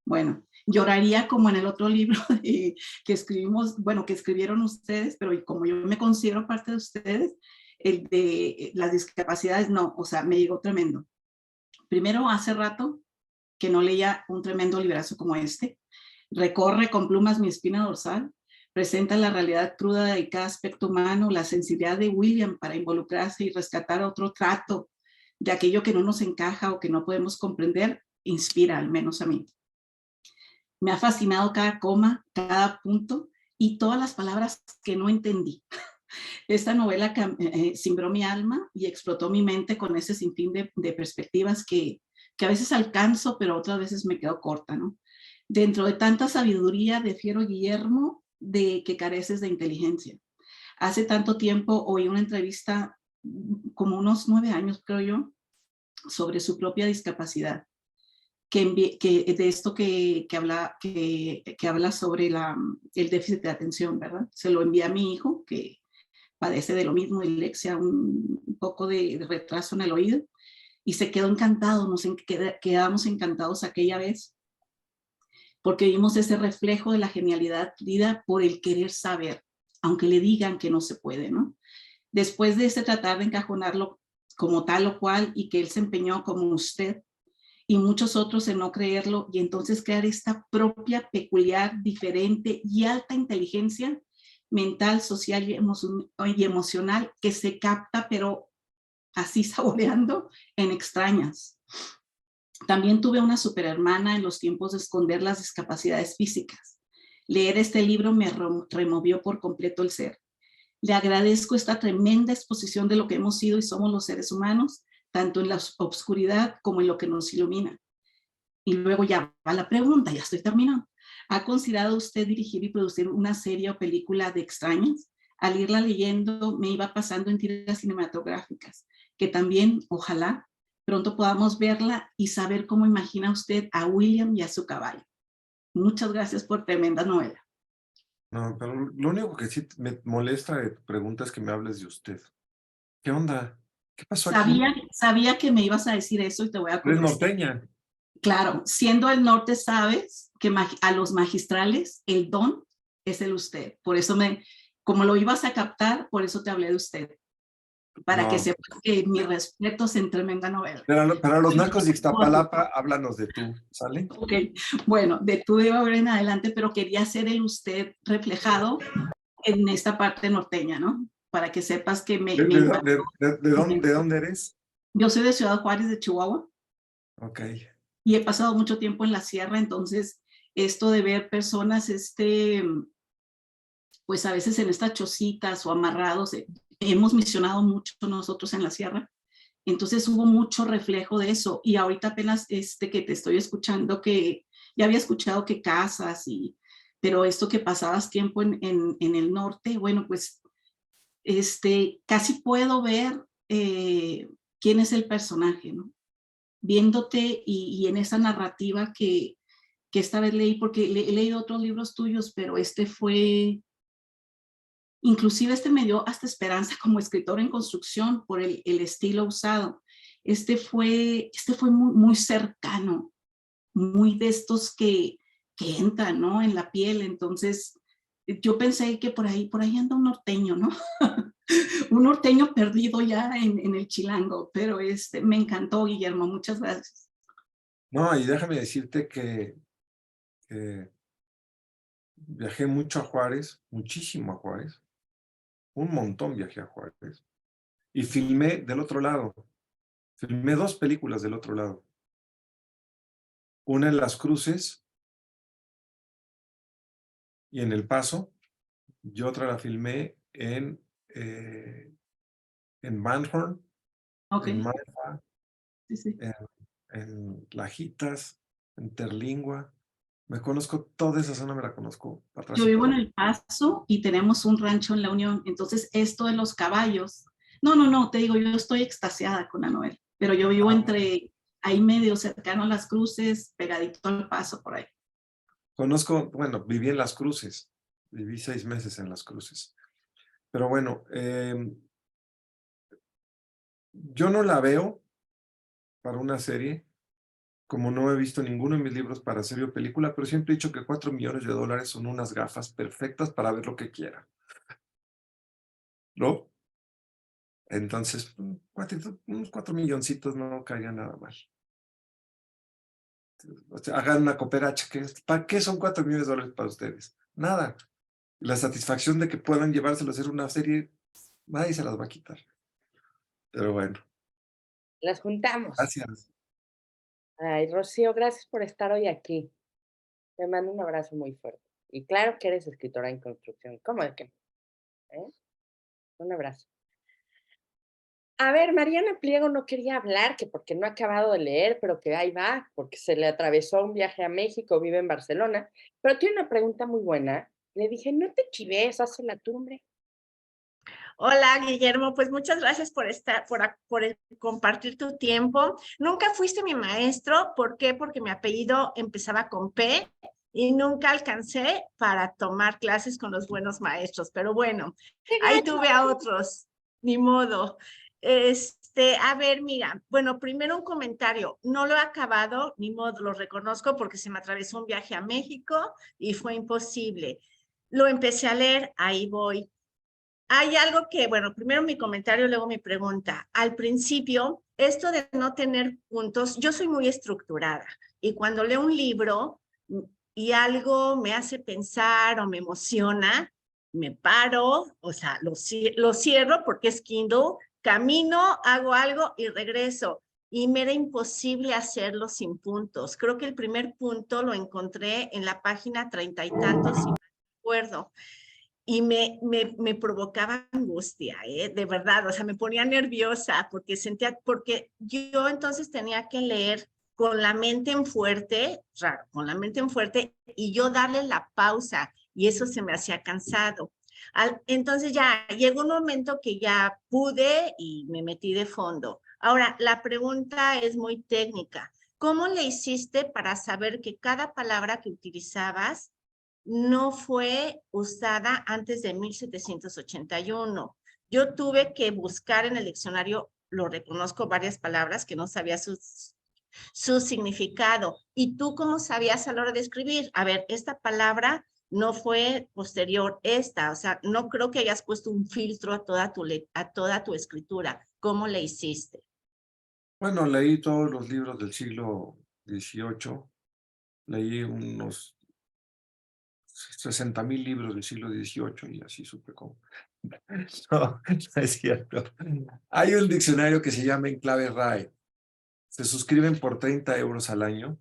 bueno, lloraría como en el otro libro que escribimos, bueno, que escribieron ustedes, pero como yo me considero parte de ustedes, el de las discapacidades, no, o sea, me llegó tremendo. Primero, hace rato que no leía un tremendo librazo como este. Recorre con plumas mi espina dorsal, presenta la realidad cruda de cada aspecto humano, la sensibilidad de William para involucrarse y rescatar otro trato de aquello que no nos encaja o que no podemos comprender, inspira, al menos a mí. Me ha fascinado cada coma, cada punto y todas las palabras que no entendí. Esta novela cimbró mi alma y explotó mi mente con ese sinfín de perspectivas que a veces alcanzo, pero otras veces me quedo corta, ¿no? Dentro de tanta sabiduría de Fiero Guillermo, de que careces de inteligencia. Hace tanto tiempo oí una entrevista, como unos 9 años creo yo, sobre su propia discapacidad, de esto que habla sobre el déficit de atención, ¿verdad? Se lo envié a mi hijo, que padece de lo mismo, dislexia, un poco de retraso en el oído, y se quedó encantado, quedamos encantados aquella vez. porque vimos ese reflejo de la genialidad Frida por el querer saber, aunque le digan que no se puede, ¿no? Después de ese tratar de encajonarlo como tal o cual y que él se empeñó como usted y muchos otros en no creerlo y entonces crear esta propia, peculiar, diferente y alta inteligencia mental, social y emocional que se capta, pero así saboreando en Extrañas. También tuve una superhermana en los tiempos de esconder las discapacidades físicas. Leer este libro me removió por completo el ser. Le agradezco esta tremenda exposición de lo que hemos sido y somos los seres humanos, tanto en la oscuridad como en lo que nos ilumina. Y luego ya va la pregunta, ya estoy terminando. ¿Ha considerado usted dirigir y producir una serie o película de Extrañas? Al irla leyendo me iba pasando en tiras cinematográficas, que también, ojalá, pronto podamos verla y saber cómo imagina usted a William y a su caballo. Muchas gracias por tremenda novela. No, pero lo único que sí me molesta de tu pregunta es que me hables de usted. ¿Qué onda? ¿Qué pasó aquí? Sabía que me ibas a decir eso y te voy a Eres contestar. norteña. Claro, siendo el norte, sabes que a los magistrales el don es el usted. Por eso como lo ibas a captar, por eso te hablé de usted. Para que sepas que mis respetos en tremenda novela. Para los nacos de Ixtapalapa, háblanos de tú, ¿sale? Ok, bueno, de tú debo haber en adelante, pero quería ser el usted reflejado en esta parte norteña, ¿no? Para que sepas que ¿De dónde eres? Yo soy de Ciudad Juárez, de Chihuahua. Ok. Y he pasado mucho tiempo en la sierra, entonces esto de ver personas, pues a veces en estas chocitas o amarrados, hemos misionado mucho nosotros en la sierra, entonces hubo mucho reflejo de eso, y ahorita apenas que te estoy escuchando, que ya había escuchado que casas, pero esto que pasabas tiempo en el norte, bueno, pues casi puedo ver quién es el personaje, ¿no? Viéndote y en esa narrativa que esta vez leí, porque he leído otros libros tuyos, pero fue, inclusive me dio hasta esperanza como escritor en construcción por el estilo usado. Fue muy, muy cercano, muy de estos que entran, ¿no? En la piel, entonces yo pensé que por ahí anda un norteño, ¿no? Un norteño perdido ya en el chilango, pero me encantó, Guillermo, muchas gracias. No, y déjame decirte que viajé mucho a Juárez, muchísimo a Juárez, un montón viajé a Juárez, y filmé del otro lado, filmé 2 películas del otro lado, una en Las Cruces y en El Paso, y otra la filmé en Van Horn, Okay. en Marfa, Sí. en Lajitas, en Terlingua. Me conozco toda esa zona, me la conozco. Yo vivo en El Paso y tenemos un rancho en La Unión, entonces esto de los caballos, no, te digo, yo estoy extasiada con la novela, pero yo vivo ahí medio cercano a Las Cruces, pegadito al Paso por ahí. Conozco, bueno, viví en Las Cruces, viví 6 meses en Las Cruces, pero bueno, yo no la veo para una serie, como no he visto ninguno de mis libros para serie o película, pero siempre he dicho que $4 millones son unas gafas perfectas para ver lo que quiera, ¿no? Entonces, unos 4 milloncitos no caerían nada mal. O sea, hagan una cooperacha, ¿para qué son $4 millones para ustedes? Nada. La satisfacción de que puedan llevárselo a hacer una serie, nadie se las va a quitar. Pero bueno. Las juntamos. Gracias. Ay, Rocío, gracias por estar hoy aquí. Te mando un abrazo muy fuerte. Y claro que eres escritora en construcción. ¿Cómo de qué? Un abrazo. A ver, Mariana Pliego no quería hablar, que porque no ha acabado de leer, pero que ahí va, porque se le atravesó un viaje a México, vive en Barcelona, pero tiene una pregunta muy buena. Le dije, no te chives, hazte la tumbre. Hola, Guillermo, pues muchas gracias por compartir tu tiempo. Nunca fuiste mi maestro, ¿por qué? Porque mi apellido empezaba con P y nunca alcancé para tomar clases con los buenos maestros, pero bueno, ahí tuve a otros, ni modo. A ver, mira, bueno, primero un comentario. No lo he acabado, ni modo, lo reconozco porque se me atravesó un viaje a México y fue imposible. Lo empecé a leer, ahí voy. Hay algo que, bueno, primero mi comentario, luego mi pregunta. Al principio, esto de no tener puntos, yo soy muy estructurada y cuando leo un libro y algo me hace pensar o me emociona, me paro, o sea, lo cierro porque es Kindle, camino, hago algo y regreso. Y me era imposible hacerlo sin puntos. Creo que el primer punto lo encontré en la página 30 y tantos, si me acuerdo. Y me provocaba angustia, de verdad, o sea, me ponía nerviosa porque yo entonces tenía que leer con la mente en fuerte, raro, con la mente en fuerte, y yo darle la pausa, y eso se me hacía cansado. Entonces ya llegó un momento que ya pude y me metí de fondo. Ahora, la pregunta es muy técnica. ¿Cómo le hiciste para saber que cada palabra que utilizabas no fue usada antes de 1781? Yo tuve que buscar en el diccionario, lo reconozco, varias palabras que no sabía su significado. ¿Y tú cómo sabías a la hora de escribir? A ver, esta palabra no fue posterior esta, o sea, no creo que hayas puesto un filtro a toda tu escritura. ¿Cómo le hiciste? Bueno, leí todos los libros del siglo XVIII, leí unos 60,000 libros del siglo XVIII y así supe cómo. No, no es cierto. Hay un diccionario que se llama Enclave RAE. Se suscriben por 30 euros al año.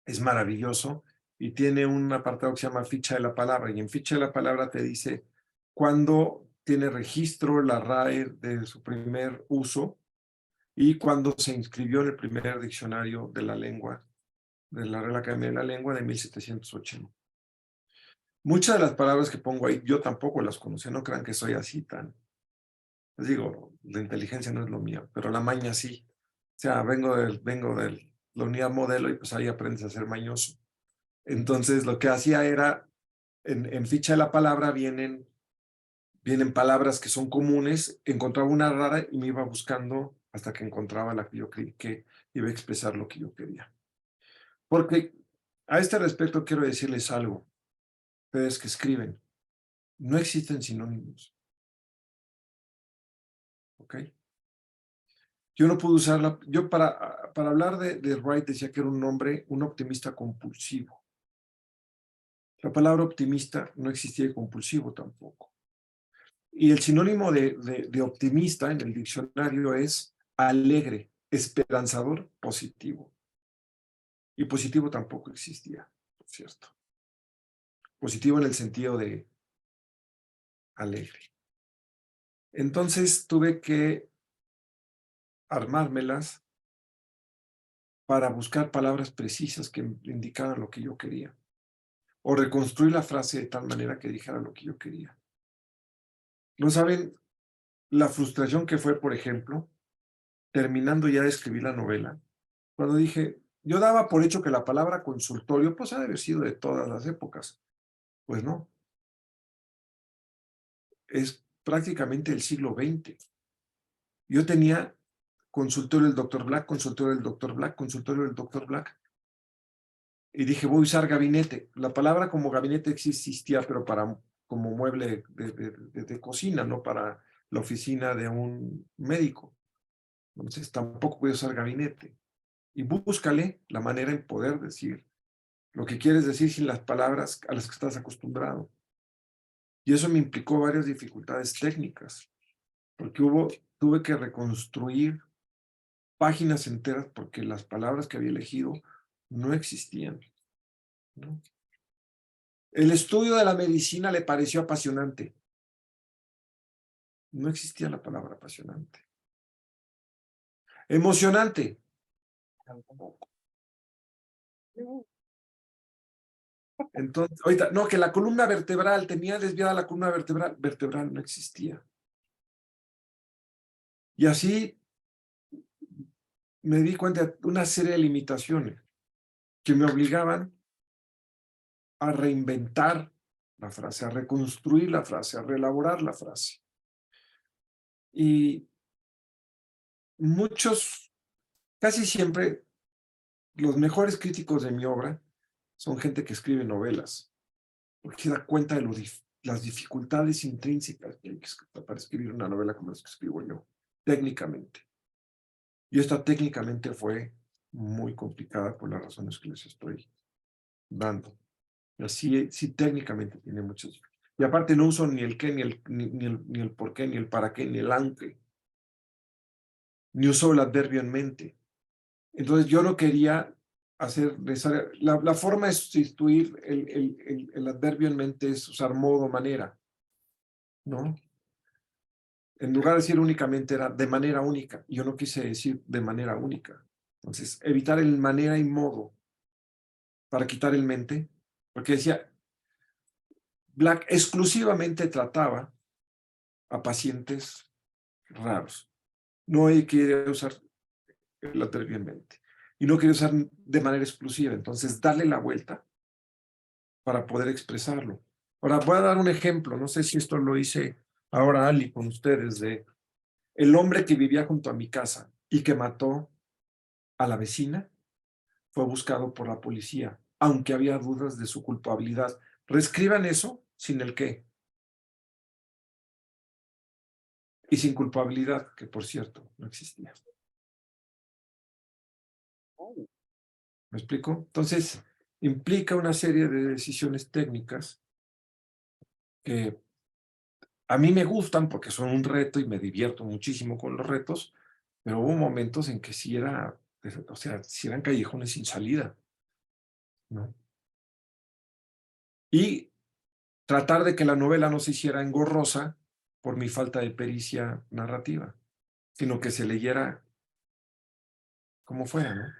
Es maravilloso y tiene un apartado que se llama Ficha de la Palabra. Y en Ficha de la Palabra te dice cuándo tiene registro la RAE de su primer uso y cuándo se inscribió en el primer diccionario de la lengua, de la Real Academia de la Lengua de 1780. Muchas de las palabras que pongo ahí, yo tampoco las conocí, no crean que soy así tan... Les digo, la inteligencia no es lo mío, pero la maña sí. O sea, vengo de la unidad modelo y pues ahí aprendes a ser mañoso. Entonces, lo que hacía era, en Ficha de la Palabra vienen palabras que son comunes, encontraba una rara y me iba buscando hasta que encontraba la que yo creí que iba a expresar lo que yo quería. Porque a este respecto quiero decirles algo. Ustedes que escriben, no existen sinónimos. ¿Ok? Yo no pude usarla. Yo para hablar de Wright decía que era un hombre, un optimista compulsivo. La palabra optimista no existía y compulsivo tampoco. Y el sinónimo de optimista en el diccionario es alegre, esperanzador, positivo. Y positivo tampoco existía, por cierto. Positivo en el sentido de alegre. Entonces tuve que armármelas para buscar palabras precisas que indicaran lo que yo quería. O reconstruir la frase de tal manera que dijera lo que yo quería. ¿No saben la frustración que fue, por ejemplo, terminando ya de escribir la novela? Cuando dije, yo daba por hecho que la palabra consultorio, pues ha de haber sido de todas las épocas. Pues no. Es prácticamente el siglo XX. Yo tenía consultorio del Dr. Black, consultorio del Dr. Black, consultorio del Dr. Black. Y dije, voy a usar gabinete. La palabra como gabinete existía, pero como mueble de cocina, no para la oficina de un médico. Entonces tampoco voy a usar gabinete. Y búscale la manera en poder decir lo que quieres decir sin las palabras a las que estás acostumbrado. Y eso me implicó varias dificultades técnicas, porque tuve que reconstruir páginas enteras porque las palabras que había elegido no existían, ¿no? El estudio de la medicina le pareció apasionante. No existía la palabra apasionante. Emocionante. Tampoco. Entonces, ahorita, no, que la columna vertebral, tenía desviada la columna vertebral no existía. Y así me di cuenta de una serie de limitaciones que me obligaban a reinventar la frase, a reconstruir la frase, a reelaborar la frase. Y muchos, casi siempre, los mejores críticos de mi obra son gente que escribe novelas, porque se da cuenta de las dificultades intrínsecas que hay para escribir una novela como las que escribo yo, técnicamente. Y esta técnicamente fue muy complicada por las razones que les estoy dando. Así, sí, técnicamente tiene muchos. Y aparte no uso ni el qué, ni el por qué, ni el para qué, ni el aunque. Ni uso el adverbio en mente. Entonces yo no quería hacer la forma de sustituir el adverbio en mente es usar modo, manera, ¿no? En lugar de decir únicamente era de manera única. Yo no quise decir de manera única. Entonces, evitar el manera y modo para quitar el mente, porque decía, Black exclusivamente trataba a pacientes raros. No quería usar el adverbio en mente. Y no quería usar de manera exclusiva. Entonces, darle la vuelta para poder expresarlo. Ahora, voy a dar un ejemplo. No sé si esto lo hice ahora Ali con ustedes, de el hombre que vivía junto a mi casa y que mató a la vecina fue buscado por la policía, aunque había dudas de su culpabilidad. Reescriban eso sin el qué. Y sin culpabilidad, que por cierto, no existía. ¿Me explico? Entonces, implica una serie de decisiones técnicas que a mí me gustan porque son un reto y me divierto muchísimo con los retos, pero hubo momentos en que sí era, o sea, sí eran callejones sin salida, ¿no? Y tratar de que la novela no se hiciera engorrosa por mi falta de pericia narrativa, sino que se leyera como fuera, ¿no?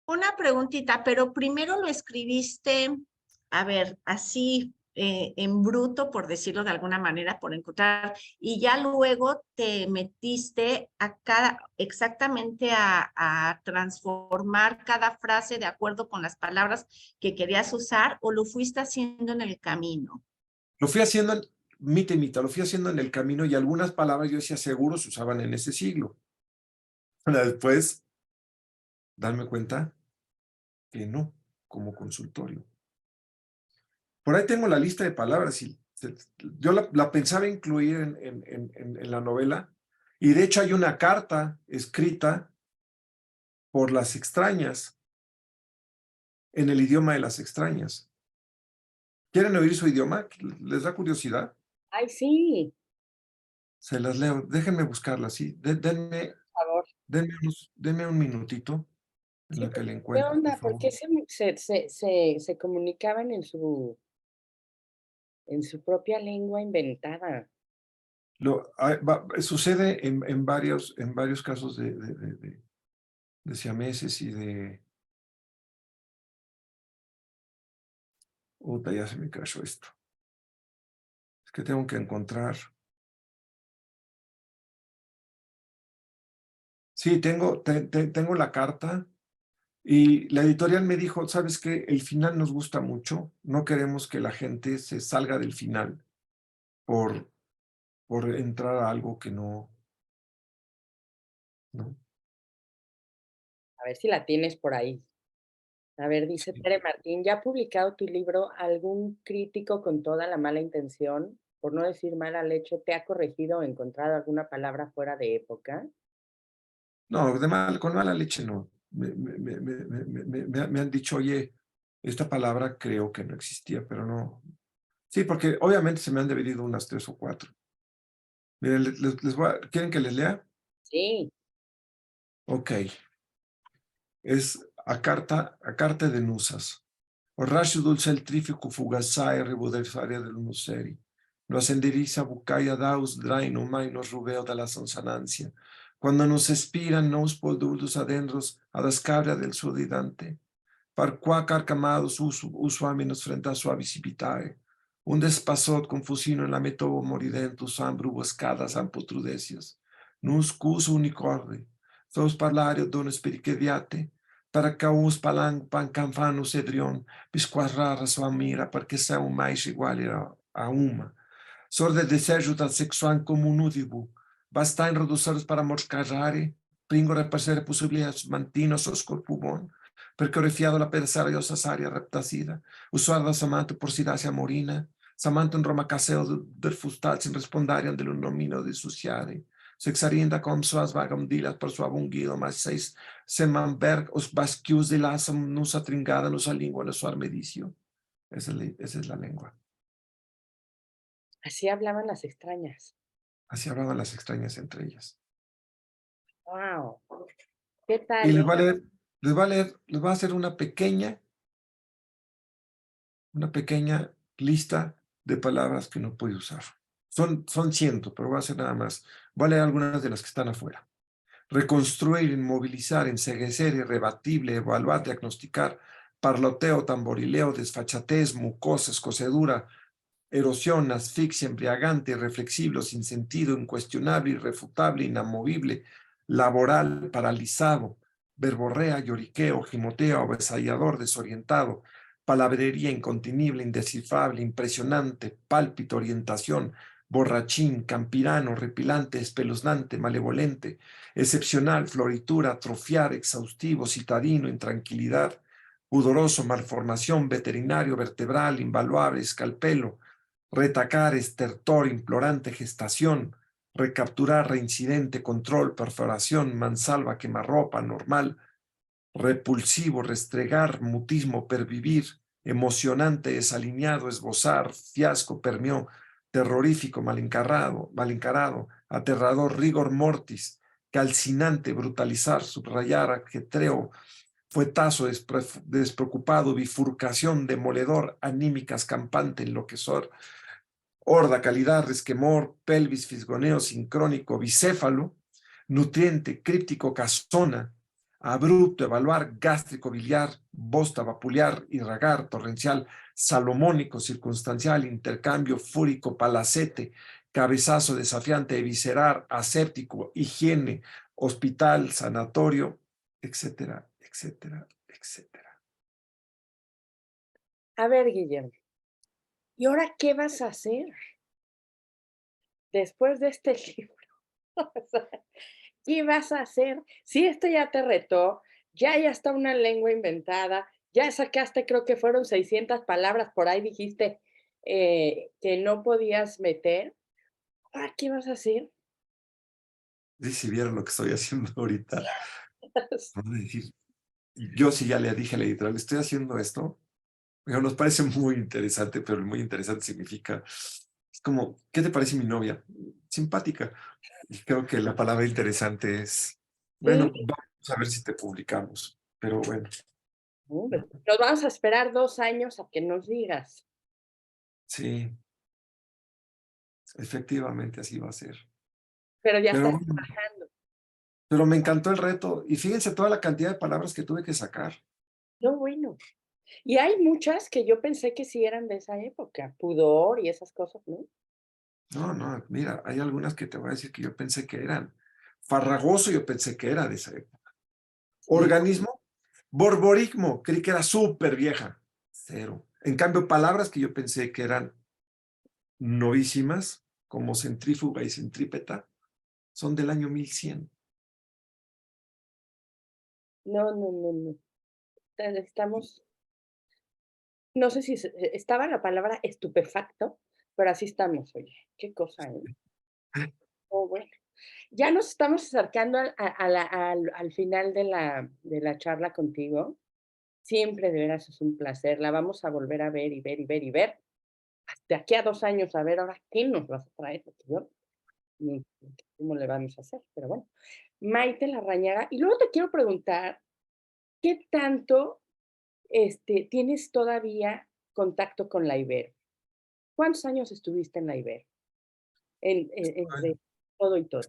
Una preguntita, pero primero lo escribiste, a ver, así en bruto, por decirlo de alguna manera, por encontrar, y ya luego te metiste exactamente a transformar cada frase de acuerdo con las palabras que querías usar, o lo fuiste haciendo en el camino. Lo fui haciendo, mita y mita, lo fui haciendo en el camino y algunas palabras yo decía seguro se usaban en ese siglo. Para después darme cuenta que no, como consultorio. Por ahí tengo la lista de palabras y yo la pensaba incluir en la novela y de hecho hay una carta escrita por las extrañas en el idioma de las extrañas. ¿Quieren oír su idioma? ¿Les da curiosidad? Ay, sí. Se las leo. Déjenme buscarla, sí. Denme, Por favor. denme un minutito en Sí, lo que le ¿qué encuentro, onda? por ¿Por favor. qué se comunicaban en su propia lengua inventada? Sucede en varios casos de siameses y de... Uta, ya se me cayó esto. Es que tengo que encontrar... Sí, tengo la carta y la editorial me dijo, ¿sabes qué? El final nos gusta mucho. No queremos que la gente se salga del final por entrar a algo que no... A ver si la tienes por ahí. A ver, dice Sí. Tere Martín, ¿ya ha publicado tu libro algún crítico con toda la mala intención, por no decir mala leche, te ha corregido o encontrado alguna palabra fuera de época? No, con mala leche no. Me han dicho, oye, esta palabra creo que no existía, pero no. Sí, porque obviamente se me han dividido unas 3 o 4. Miren, ¿quieren que les lea? Sí. Ok. Es a carta de Nusas. Orracio dulce el trífico fugazae ribudelfaria del museri. Lo ascenderiza bucaya daus draino mainos rubeo de la sonsonancia. Cuando nos expiran nos poldulus adentros a las cabras del sudidante. Par qua carcamados usuaminos frente a suavisipitae. Un despasot confusino en la metobo moridentus ambruboscadas ampotrudecias. Nus cus unicorde. Sos parlario dones perichediate. Para caus pan canfanus edrion. Bisquas rara sua mira, porque são mais igual a uma. Sorde desejo da sexuan comunudibu. basta en reducirlos para morscarrare, pringo repassare possibilidades mantinos os corpubon, perché orifiado la pedesariosa aria reptacida, usuarda samanto por sidacia morina, samanto in Roma caseo del fustal sin respondarian del nomino di suciare, sexarienda com suas vagam dilat per sua bungido, mas seis semanberg os basquius de lasam nusa tringada nusa lingua nusa armedicio. Esa es la lengua. Así hablaban las extrañas. Así hablaban las extrañas entre ellas. ¡Wow! ¿Qué Y tal? les va a hacer una pequeña lista de palabras que no puede usar. Son cientos, pero voy a hacer nada más. Voy a leer algunas de las que están afuera. Reconstruir, inmovilizar, enceguecer, irrebatible, evaluar, diagnosticar, parloteo, tamborileo, desfachatez, mucosa, escocedura, erosión, asfixia, embriagante, irreflexible, sin sentido, incuestionable, irrefutable, inamovible, laboral, paralizado, verborrea, lloriqueo, gimoteo, avasallador, desorientado, palabrería, incontenible, indescifrable, impresionante, pálpito, orientación, borrachín, campirano, repilante, espeluznante, malevolente, excepcional, floritura, atrofiar, exhaustivo, citadino, intranquilidad, pudoroso, malformación, veterinario, vertebral, invaluable, escalpelo, retacar, estertor, implorante, gestación, recapturar, reincidente, control, perforación, mansalva, quemarropa, normal, repulsivo, restregar, mutismo, pervivir, emocionante, desalineado, esbozar, fiasco, permeó, terrorífico, mal encarado, aterrador, rigor mortis, calcinante, brutalizar, subrayar, ajetreo, fuetazo, despreocupado, bifurcación, demoledor, anímicas, campante, enloquecedor, horda, calidad, resquemor, pelvis, fisgoneo, sincrónico, bicéfalo, nutriente, críptico, casona, abrupto, evaluar, gástrico, biliar, bosta, vapulear, irragar, torrencial, salomónico, circunstancial, intercambio, fúrico, palacete, cabezazo, desafiante, eviscerar, aséptico, higiene, hospital, sanatorio, etcétera, etcétera, etcétera. A ver, Guillermo, ¿y ahora qué vas a hacer después de este libro? ¿Qué vas a hacer? Si esto ya te retó, ya está una lengua inventada, ya sacaste, creo que fueron 600 palabras, por ahí dijiste que no podías meter. ¿Ahora qué vas a hacer? Si vieron lo que estoy haciendo ahorita, van a decir, yo sí ya le dije a la editorial, estoy haciendo esto, pero nos parece muy interesante, pero muy interesante significa, es como, ¿qué te parece mi novia? Simpática. Y creo que la palabra interesante es, bueno, vamos a ver si te publicamos, pero bueno. Nos vamos a esperar 2 años a que nos digas. Sí, efectivamente así va a ser. Pero ya Pero, estás trabajando. pero me encantó el reto y fíjense toda la cantidad de palabras que tuve que sacar. No, bueno. Y hay muchas que yo pensé que sí eran de esa época, pudor y esas cosas, ¿no? No, mira, hay algunas que te voy a decir que yo pensé que eran. Farragoso yo pensé que era de esa época. Organismo, borborismo, creí que era súper vieja. Cero. En cambio, palabras que yo pensé que eran novísimas, como centrífuga y centrípeta, son del año 1100. No. Estamos, no sé si estaba la palabra estupefacto, pero así estamos, oye, qué cosa, ¿eh? Oh, bueno. Ya nos estamos acercando al final de la charla contigo. Siempre de veras es un placer. La vamos a volver a ver y ver y ver y ver. Hasta aquí a 2 años, a ver ahora qué nos vas a traer, porque yo ni cómo le vamos a hacer, pero bueno. Maite Larrañaga. Y luego te quiero preguntar, ¿qué tanto tienes todavía contacto con la Ibero? ¿Cuántos años estuviste en la Ibero? Entre todo y todo.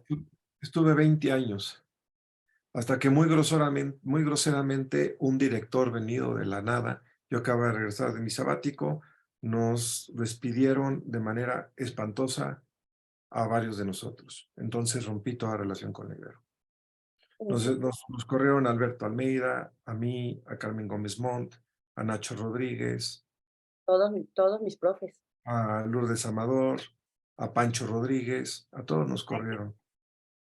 Estuve 20 años, hasta que muy groseramente un director venido de la nada, yo acabo de regresar de mi sabático, nos despidieron de manera espantosa a varios de nosotros. Entonces rompí toda relación con la Ibero. Nos corrieron a Alberto Almeida, a mí, a Carmen Gómez Montt, a Nacho Rodríguez, Todos mis profes. a Lourdes Amador, a Pancho Rodríguez, a todos nos corrieron.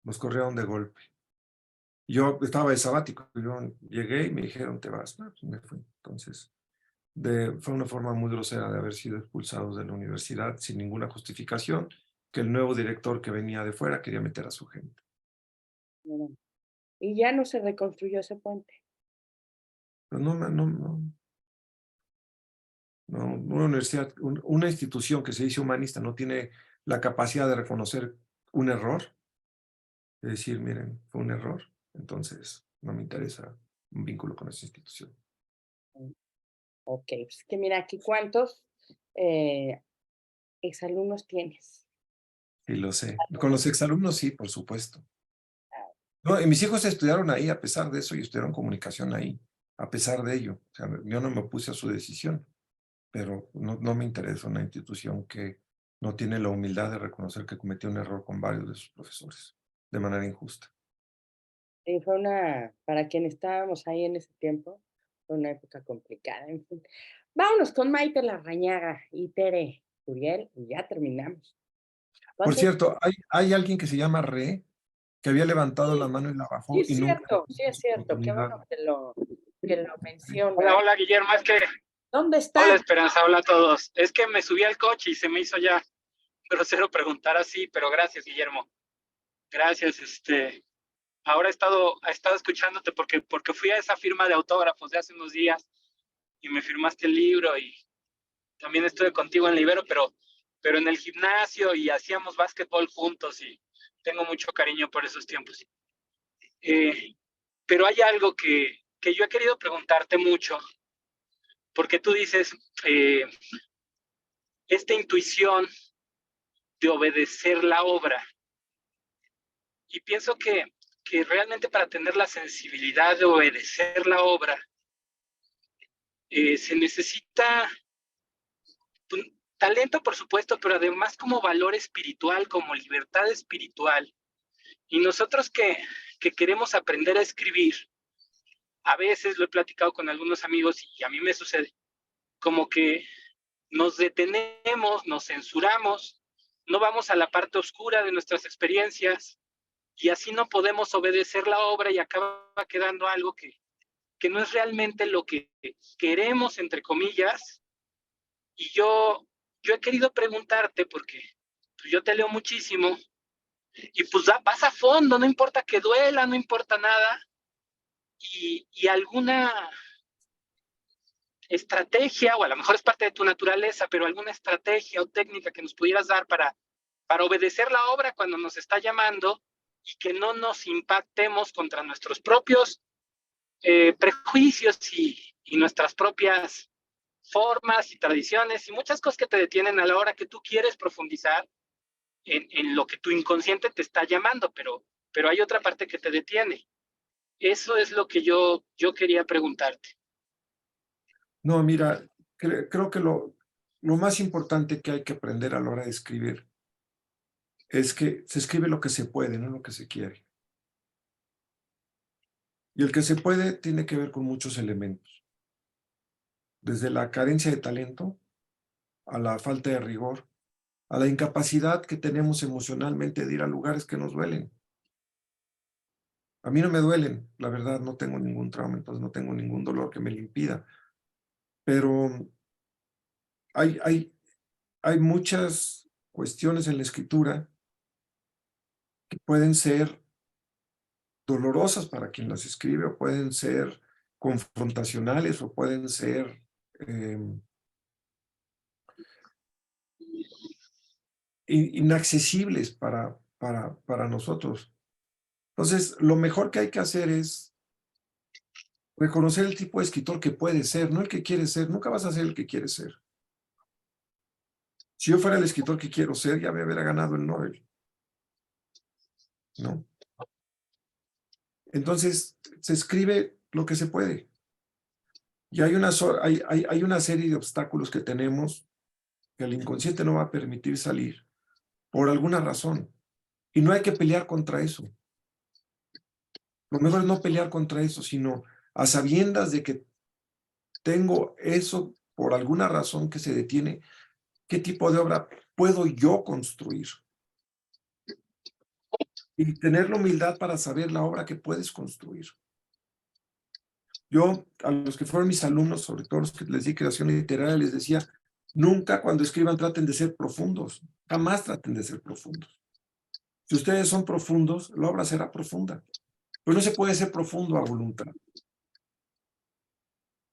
Nos corrieron de golpe. Yo estaba de sabático, yo llegué y me dijeron, te vas. No, pues me fui. Entonces, fue una forma muy grosera de haber sido expulsados de la universidad sin ninguna justificación, que el nuevo director que venía de fuera quería meter a su gente. Y ya no se reconstruyó ese puente. Pero una universidad, una institución que se dice humanista no tiene la capacidad de reconocer un error, de decir, miren, fue un error, entonces no me interesa un vínculo con esa institución. Ok, pues que mira aquí cuántos exalumnos tienes. Sí, lo sé. Con los exalumnos sí, por supuesto. No, y mis hijos estudiaron ahí a pesar de eso y estudiaron comunicación ahí, a pesar de ello. O sea, yo no me opuse a su decisión, pero no me interesa una institución que no tiene la humildad de reconocer que cometió un error con varios de sus profesores, de manera injusta. Y fue para quienes estábamos ahí en ese tiempo, fue una época complicada. En fin. Vámonos con Maite Larrañaga y Tere Uriel y ya terminamos. Por cierto, hay alguien que se llama Re, que había levantado la mano y la bajó. Sí, es cierto, qué bueno que lo menciona. Hola, Guillermo, es que... ¿Dónde está? Hola, Esperanza, hola a todos. Es que me subí al coche y se me hizo ya grosero preguntar así, pero gracias, Guillermo. Gracias, ahora he estado escuchándote porque fui a esa firma de autógrafos de hace unos días y me firmaste el libro y también estuve contigo en la Ibero, pero en el gimnasio y hacíamos básquetbol juntos y tengo mucho cariño por esos tiempos. Pero hay algo que yo he querido preguntarte mucho, porque tú dices, esta intuición de obedecer la obra. Y pienso que realmente para tener la sensibilidad de obedecer la obra, se necesita talento, por supuesto, pero además como valor espiritual, como libertad espiritual. Y nosotros que queremos aprender a escribir, a veces lo he platicado con algunos amigos y a mí me sucede, como que nos detenemos, nos censuramos, no vamos a la parte oscura de nuestras experiencias y así no podemos obedecer la obra y acaba quedando algo que no es realmente lo que queremos, entre comillas. Y yo he querido preguntarte, porque pues, yo te leo muchísimo, y pues vas a fondo, no importa que duela, no importa nada, y alguna estrategia, o a lo mejor es parte de tu naturaleza, pero alguna estrategia o técnica que nos pudieras dar para obedecer la obra cuando nos está llamando y que no nos impactemos contra nuestros propios prejuicios y nuestras propias formas y tradiciones y muchas cosas que te detienen a la hora que tú quieres profundizar en lo que tu inconsciente te está llamando, pero hay otra parte que te detiene. Eso es lo que yo quería preguntarte. No, mira, creo que lo más importante que hay que aprender a la hora de escribir es que se escribe lo que se puede, no lo que se quiere. Y el que se puede tiene que ver con muchos elementos. Desde la carencia de talento, a la falta de rigor, a la incapacidad que tenemos emocionalmente de ir a lugares que nos duelen. A mí no me duelen, la verdad, no tengo ningún trauma, entonces no tengo ningún dolor que me lo impida. Pero hay muchas cuestiones en la escritura que pueden ser dolorosas para quien las escribe, o pueden ser confrontacionales, o pueden ser inaccesibles para nosotros. Entonces, lo mejor que hay que hacer es reconocer el tipo de escritor que puede ser, no el que quiere ser. Nunca vas a ser el que quieres ser. Si yo fuera el escritor que quiero ser, ya me hubiera ganado el Nobel. ¿No? Entonces, se escribe lo que se puede. Y hay una serie de obstáculos que tenemos que el inconsciente no va a permitir salir por alguna razón. Y no hay que pelear contra eso. Lo mejor es no pelear contra eso, sino a sabiendas de que tengo eso por alguna razón que se detiene, ¿qué tipo de obra puedo yo construir? y tener la humildad para saber la obra que puedes construir. Yo, a los que fueron mis alumnos, sobre todo los que les di creación literaria, les decía, nunca cuando escriban traten de ser profundos, jamás traten de ser profundos. Si ustedes son profundos, la obra será profunda. Pues no se puede ser profundo a voluntad.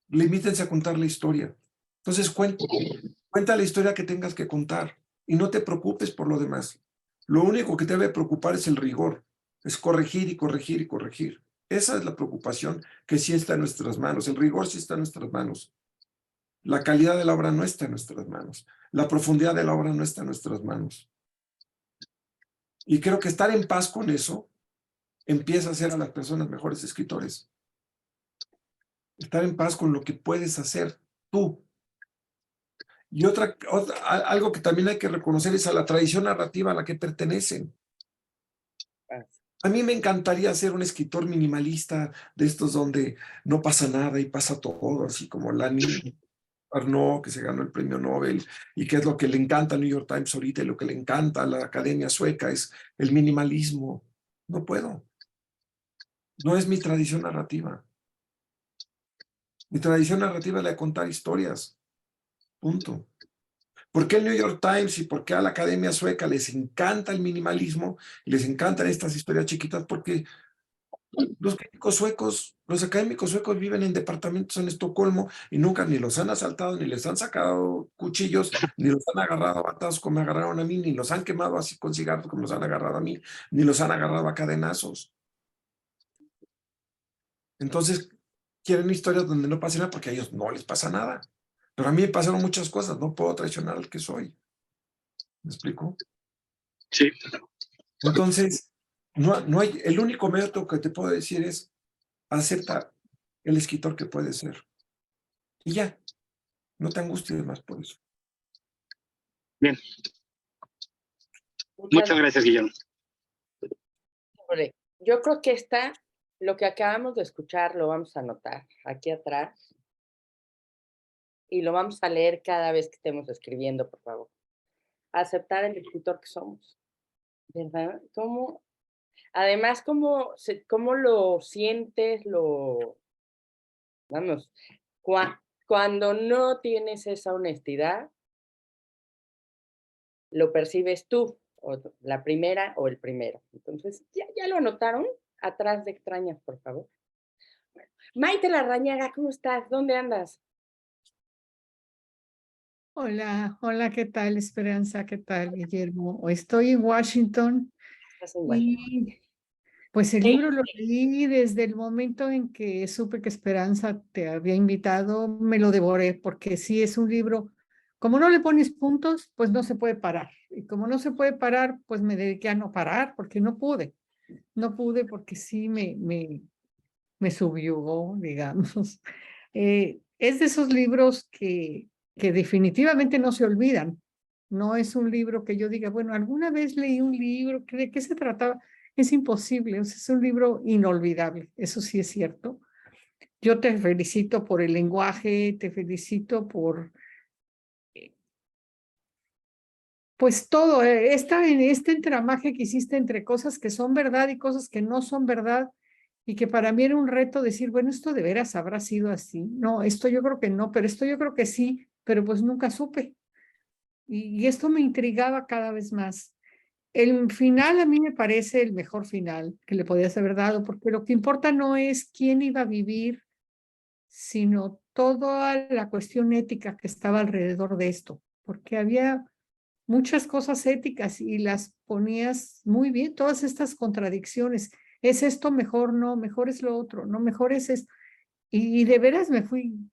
Limítense a contar la historia. Entonces cuenta la historia que tengas que contar y no te preocupes por lo demás. Lo único que te debe preocupar es el rigor, es corregir y corregir y corregir. Esa es la preocupación que sí está en nuestras manos. El rigor sí está en nuestras manos. La calidad de la obra no está en nuestras manos. La profundidad de la obra no está en nuestras manos. Y creo que estar en paz con eso empieza a hacer a las personas mejores escritores. Estar en paz con lo que puedes hacer tú. Y algo que también hay que reconocer es a la tradición narrativa a la que pertenecen. A mí me encantaría ser un escritor minimalista de estos donde no pasa nada y pasa todo, así como Lani Arnaud, que se ganó el premio Nobel, y que es lo que le encanta al New York Times ahorita y lo que le encanta a la Academia Sueca es el minimalismo. No puedo. No es mi tradición narrativa. Mi tradición narrativa es la de contar historias. Punto. ¿Por qué el New York Times y por qué a la Academia Sueca les encanta el minimalismo y les encantan estas historias chiquitas? Porque los críticos suecos, los académicos suecos viven en departamentos en Estocolmo y nunca ni los han asaltado, ni les han sacado cuchillos, ni los han agarrado a batazos como me agarraron a mí, ni los han quemado así con cigarros como los han agarrado a mí, ni los han agarrado a cadenazos. Entonces, quieren historias donde no pase nada porque a ellos no les pasa nada. Pero a mí me pasaron muchas cosas, no puedo traicionar al que soy. ¿Me explico? Sí. Entonces, no hay, el único método que te puedo decir es acepta el escritor que puede ser. Y ya, no te angusties más por eso. Bien. Muchas gracias, Guillermo. Yo creo que lo que acabamos de escuchar lo vamos a anotar aquí atrás y lo vamos a leer cada vez que estemos escribiendo, por favor. Aceptar el escritor que somos, ¿verdad? Además, cómo lo sientes, vamos, cuando no tienes esa honestidad, lo percibes tú, o la primera o el primero. Entonces, ¿ya lo anotaron? Atrás de extrañas, por favor. Maite Larrañaga, ¿cómo estás? ¿Dónde andas? Hola, hola, ¿qué tal, Esperanza? ¿Qué tal, Guillermo? Estoy en Washington y pues el libro lo leí desde el momento en que supe que Esperanza te había invitado, me lo devoré porque sí es un libro, como no le pones puntos, pues no se puede parar. Y como no se puede parar, pues me dediqué a no parar porque no pude. No pude porque sí me subyugó, digamos. Es de esos libros que definitivamente no se olvidan. No es un libro que yo diga, bueno, alguna vez leí un libro, ¿de qué se trataba? Es imposible, o sea, es un libro inolvidable, eso sí es cierto. Yo te felicito por el lenguaje, te felicito por, pues todo, este entramaje que hiciste entre cosas que son verdad y cosas que no son verdad, y que para mí era un reto decir, bueno, esto de veras habrá sido así. No, esto yo creo que no, pero esto yo creo que sí, pero pues nunca supe. Y esto me intrigaba cada vez más. El final a mí me parece el mejor final que le podías haber dado, porque lo que importa no es quién iba a vivir, sino toda la cuestión ética que estaba alrededor de esto, porque había muchas cosas éticas y las ponías muy bien, todas estas contradicciones. ¿Es esto mejor? No, mejor es lo otro, no, mejor es esto. Y de veras me fui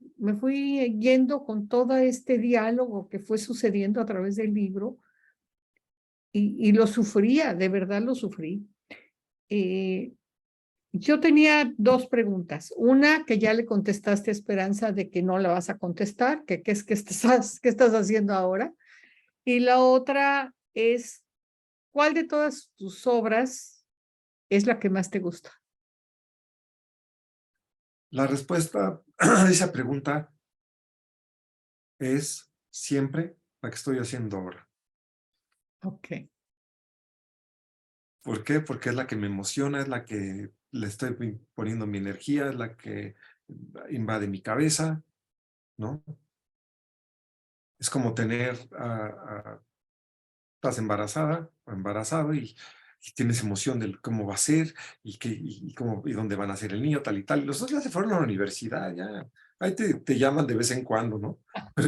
yendo con todo este diálogo que fue sucediendo a través del libro y lo sufría, de verdad lo sufrí. Yo tenía dos preguntas. Una que ya le contestaste a Esperanza de que no la vas a contestar, que qué estás haciendo ahora. Y la otra es, ¿cuál de todas tus obras es la que más te gusta? La respuesta a esa pregunta es siempre la que estoy haciendo ahora. Ok. ¿Por qué? Porque es la que me emociona, es la que le estoy poniendo mi energía, es la que invade mi cabeza, ¿no? Es como tener, estás embarazada o embarazado y tienes emoción de cómo va a ser y dónde van a ser el niño, tal y tal. Los otros ya se fueron a la universidad, ya. Ahí te llaman de vez en cuando, ¿no? Pero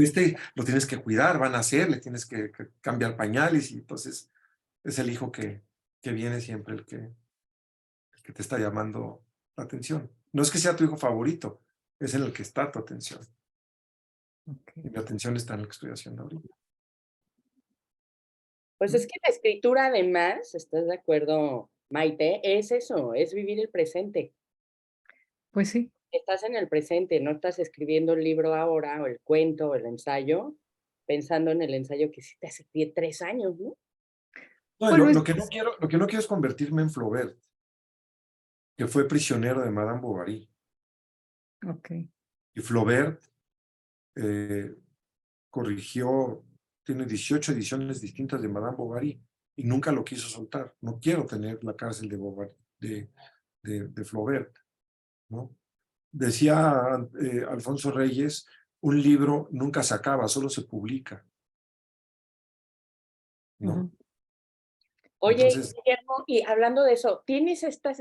lo tienes que cuidar, van a nacer, le tienes que cambiar pañales y entonces es el hijo que viene siempre el que te está llamando la atención. No es que sea tu hijo favorito, es en el que está tu atención. Y mi atención está en lo que estoy haciendo ahorita. Pues es que la escritura además, ¿estás de acuerdo, Maite? Es eso, es vivir el presente. Pues sí. Estás en el presente, no estás escribiendo el libro ahora, o el cuento, o el ensayo, pensando en el ensayo que hiciste hace 3 años, ¿no? No, Bueno, lo que no quiero es convertirme en Flaubert, que fue prisionero de Madame Bovary. Ok. Y Flaubert corrigió, tiene 18 ediciones distintas de Madame Bovary y nunca lo quiso soltar. No quiero tener la cárcel de Bovary, de Flaubert, ¿no? Decía Alfonso Reyes, un libro nunca se acaba, solo se publica, ¿no? Oye, Entonces, Guillermo, y hablando de eso, ¿tienes estas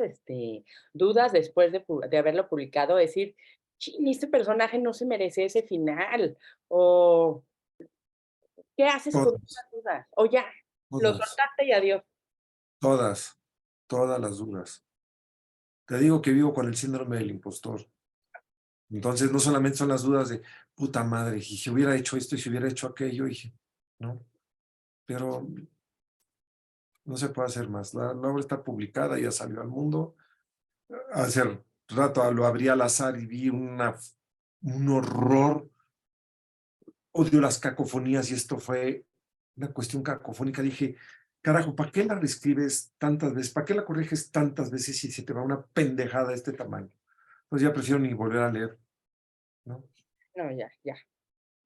dudas después de haberlo publicado? Decir, "Chin, este personaje no se merece ese final", o ¿qué haces con todas, esas dudas? O ya, lo soltaste y adiós. todas las dudas. Te digo que vivo con el síndrome del impostor. Entonces, no solamente son las dudas de, puta madre, y si hubiera hecho esto y si hubiera hecho aquello, ¿no? Pero no se puede hacer más. La obra está publicada, ya salió al mundo. Hace rato lo abrí al azar y vi un horror. Odio las cacofonías y esto fue una cuestión cacofónica. Dije, carajo, ¿para qué la reescribes tantas veces? ¿Para qué la corriges tantas veces si se te va una pendejada de este tamaño? Pues ya prefiero ni volver a leer, ¿no? No,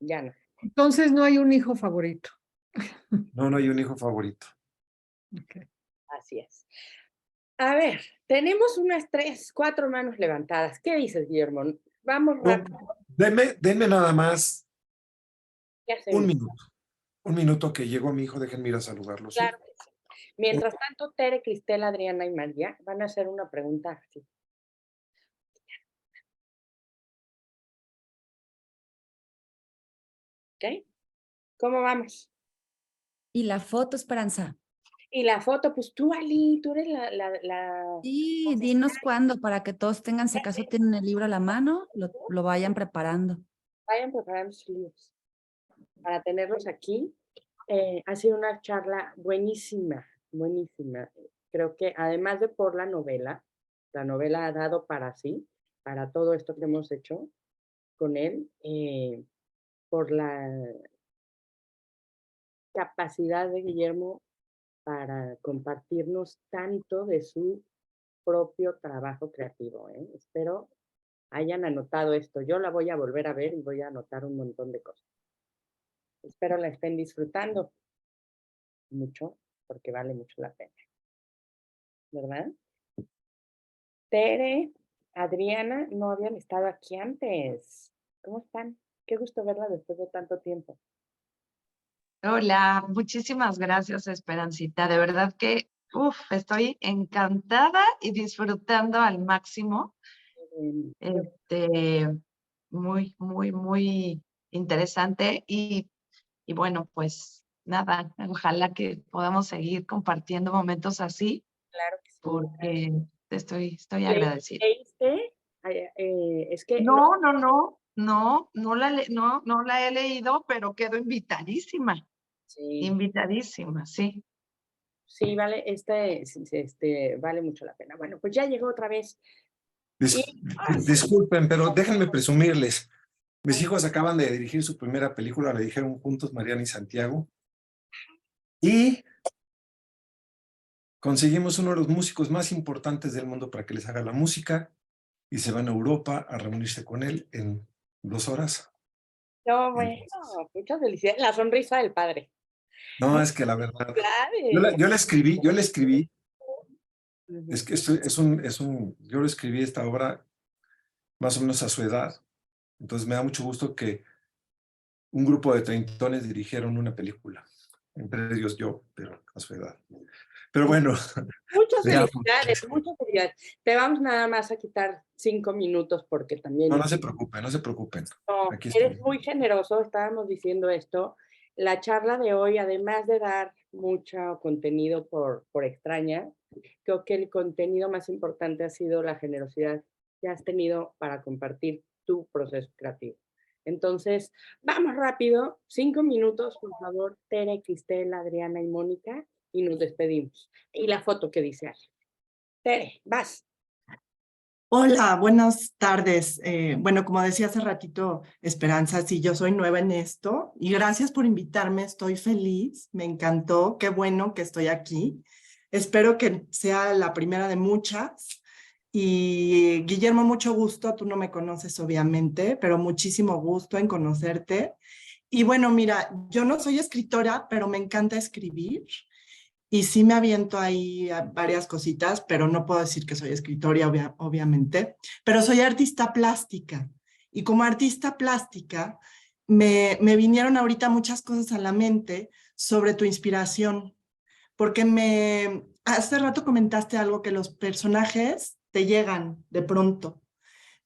ya no. Entonces no hay un hijo favorito. No hay un hijo favorito. Okay. Así es. A ver, tenemos unas 3, 4 manos levantadas. ¿Qué dices, Guillermo? Vamos rápido. Denme nada más ¿Qué hacemos? un minuto que llegó mi hijo, déjenme ir a saludarlo, ¿sí? Claro que sí. Mientras tanto, Tere, Cristela, Adriana y María van a hacer una pregunta así. ¿Ok? ¿Cómo vamos? Y la foto, Esperanza. Y la foto, pues tú, Ali, tú eres la... Sí, dinos cuándo para que todos tengan, si acaso tienen el libro a la mano, lo vayan preparando. Vayan preparando sus libros para tenerlos aquí. Ha sido una charla buenísima, buenísima. Creo que además de por la novela ha dado para sí, para todo esto que hemos hecho con él, por la capacidad de Guillermo para compartirnos tanto de su propio trabajo creativo. Espero hayan anotado esto. Yo la voy a volver a ver y voy a anotar un montón de cosas. Espero la estén disfrutando mucho, porque vale mucho la pena. ¿Verdad? Tere, Adriana, no habían estado aquí antes. ¿Cómo están? Qué gusto verla después de tanto tiempo. Hola, muchísimas gracias, Esperancita. De verdad que, estoy encantada y disfrutando al máximo. Muy, muy, muy interesante y bueno, pues nada, ojalá que podamos seguir compartiendo momentos así. Claro que sí. Porque estoy agradecida. ¿Leíste? Es que no la he leído, pero quedo invitadísima. Sí. Invitadísima, sí. Sí, vale, vale mucho la pena. Bueno, pues ya llegó otra vez. Disculpen, pero déjenme presumirles. Mis hijos acaban de dirigir su primera película, la dijeron juntos, Mariana y Santiago. Y conseguimos uno de los músicos más importantes del mundo para que les haga la música y se van a Europa a reunirse con él en 2 horas. No, bueno, muchas felicidades. La sonrisa del padre. No, es que la verdad. Felicidades. Yo le escribí Es que esto yo lo escribí esta obra más o menos a su edad, entonces me da mucho gusto que un grupo de treintones dirigieron una película, entre ellos yo, pero a su edad. Pero bueno. Muchas veamos. felicidades, muchas felicidades. Te vamos nada más a quitar 5 minutos porque también... No, no se preocupen, no se preocupen. No, Aquí eres estoy. muy generoso, estábamos diciendo esto. La charla de hoy, además de dar mucho contenido por extraña, creo que el contenido más importante ha sido la generosidad que has tenido para compartir tu proceso creativo. Entonces, vamos rápido, 5 minutos, por favor, Tere, Cristela, Adriana y Mónica, y nos despedimos. Y la foto que dice Ale. Tere, vas. Hola, buenas tardes. Bueno, como decía hace ratito, Esperanza, sí, yo soy nueva en esto y gracias por invitarme, estoy feliz, me encantó, qué bueno que estoy aquí. Espero que sea la primera de muchas. Y Guillermo, mucho gusto, tú no me conoces obviamente, pero muchísimo gusto en conocerte. Y bueno, mira, yo no soy escritora, pero me encanta escribir. Y sí me aviento ahí a varias cositas, pero no puedo decir que soy escritora, obviamente. Pero soy artista plástica. Y como artista plástica, me vinieron ahorita muchas cosas a la mente sobre tu inspiración. Porque hace rato comentaste algo que los personajes te llegan de pronto.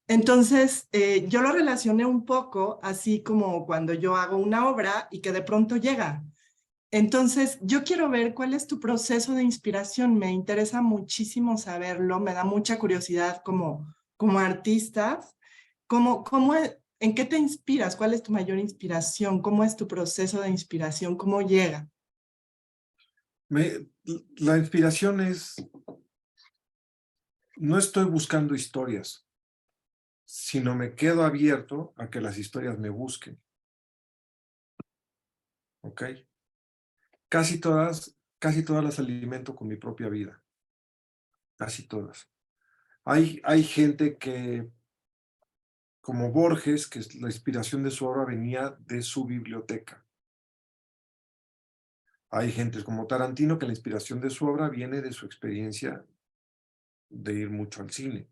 Entonces, yo lo relacioné un poco así como cuando yo hago una obra y que de pronto llega. Entonces, yo quiero ver cuál es tu proceso de inspiración. Me interesa muchísimo saberlo, me da mucha curiosidad como artista. ¿En qué te inspiras? ¿Cuál es tu mayor inspiración? ¿Cómo es tu proceso de inspiración? ¿Cómo llega? La inspiración es... No estoy buscando historias, sino me quedo abierto a que las historias me busquen. ¿Ok? Casi todas las alimento con mi propia vida. Casi todas. Hay gente que, como Borges, que la inspiración de su obra venía de su biblioteca. Hay gente como Tarantino que la inspiración de su obra viene de su experiencia de ir mucho al cine.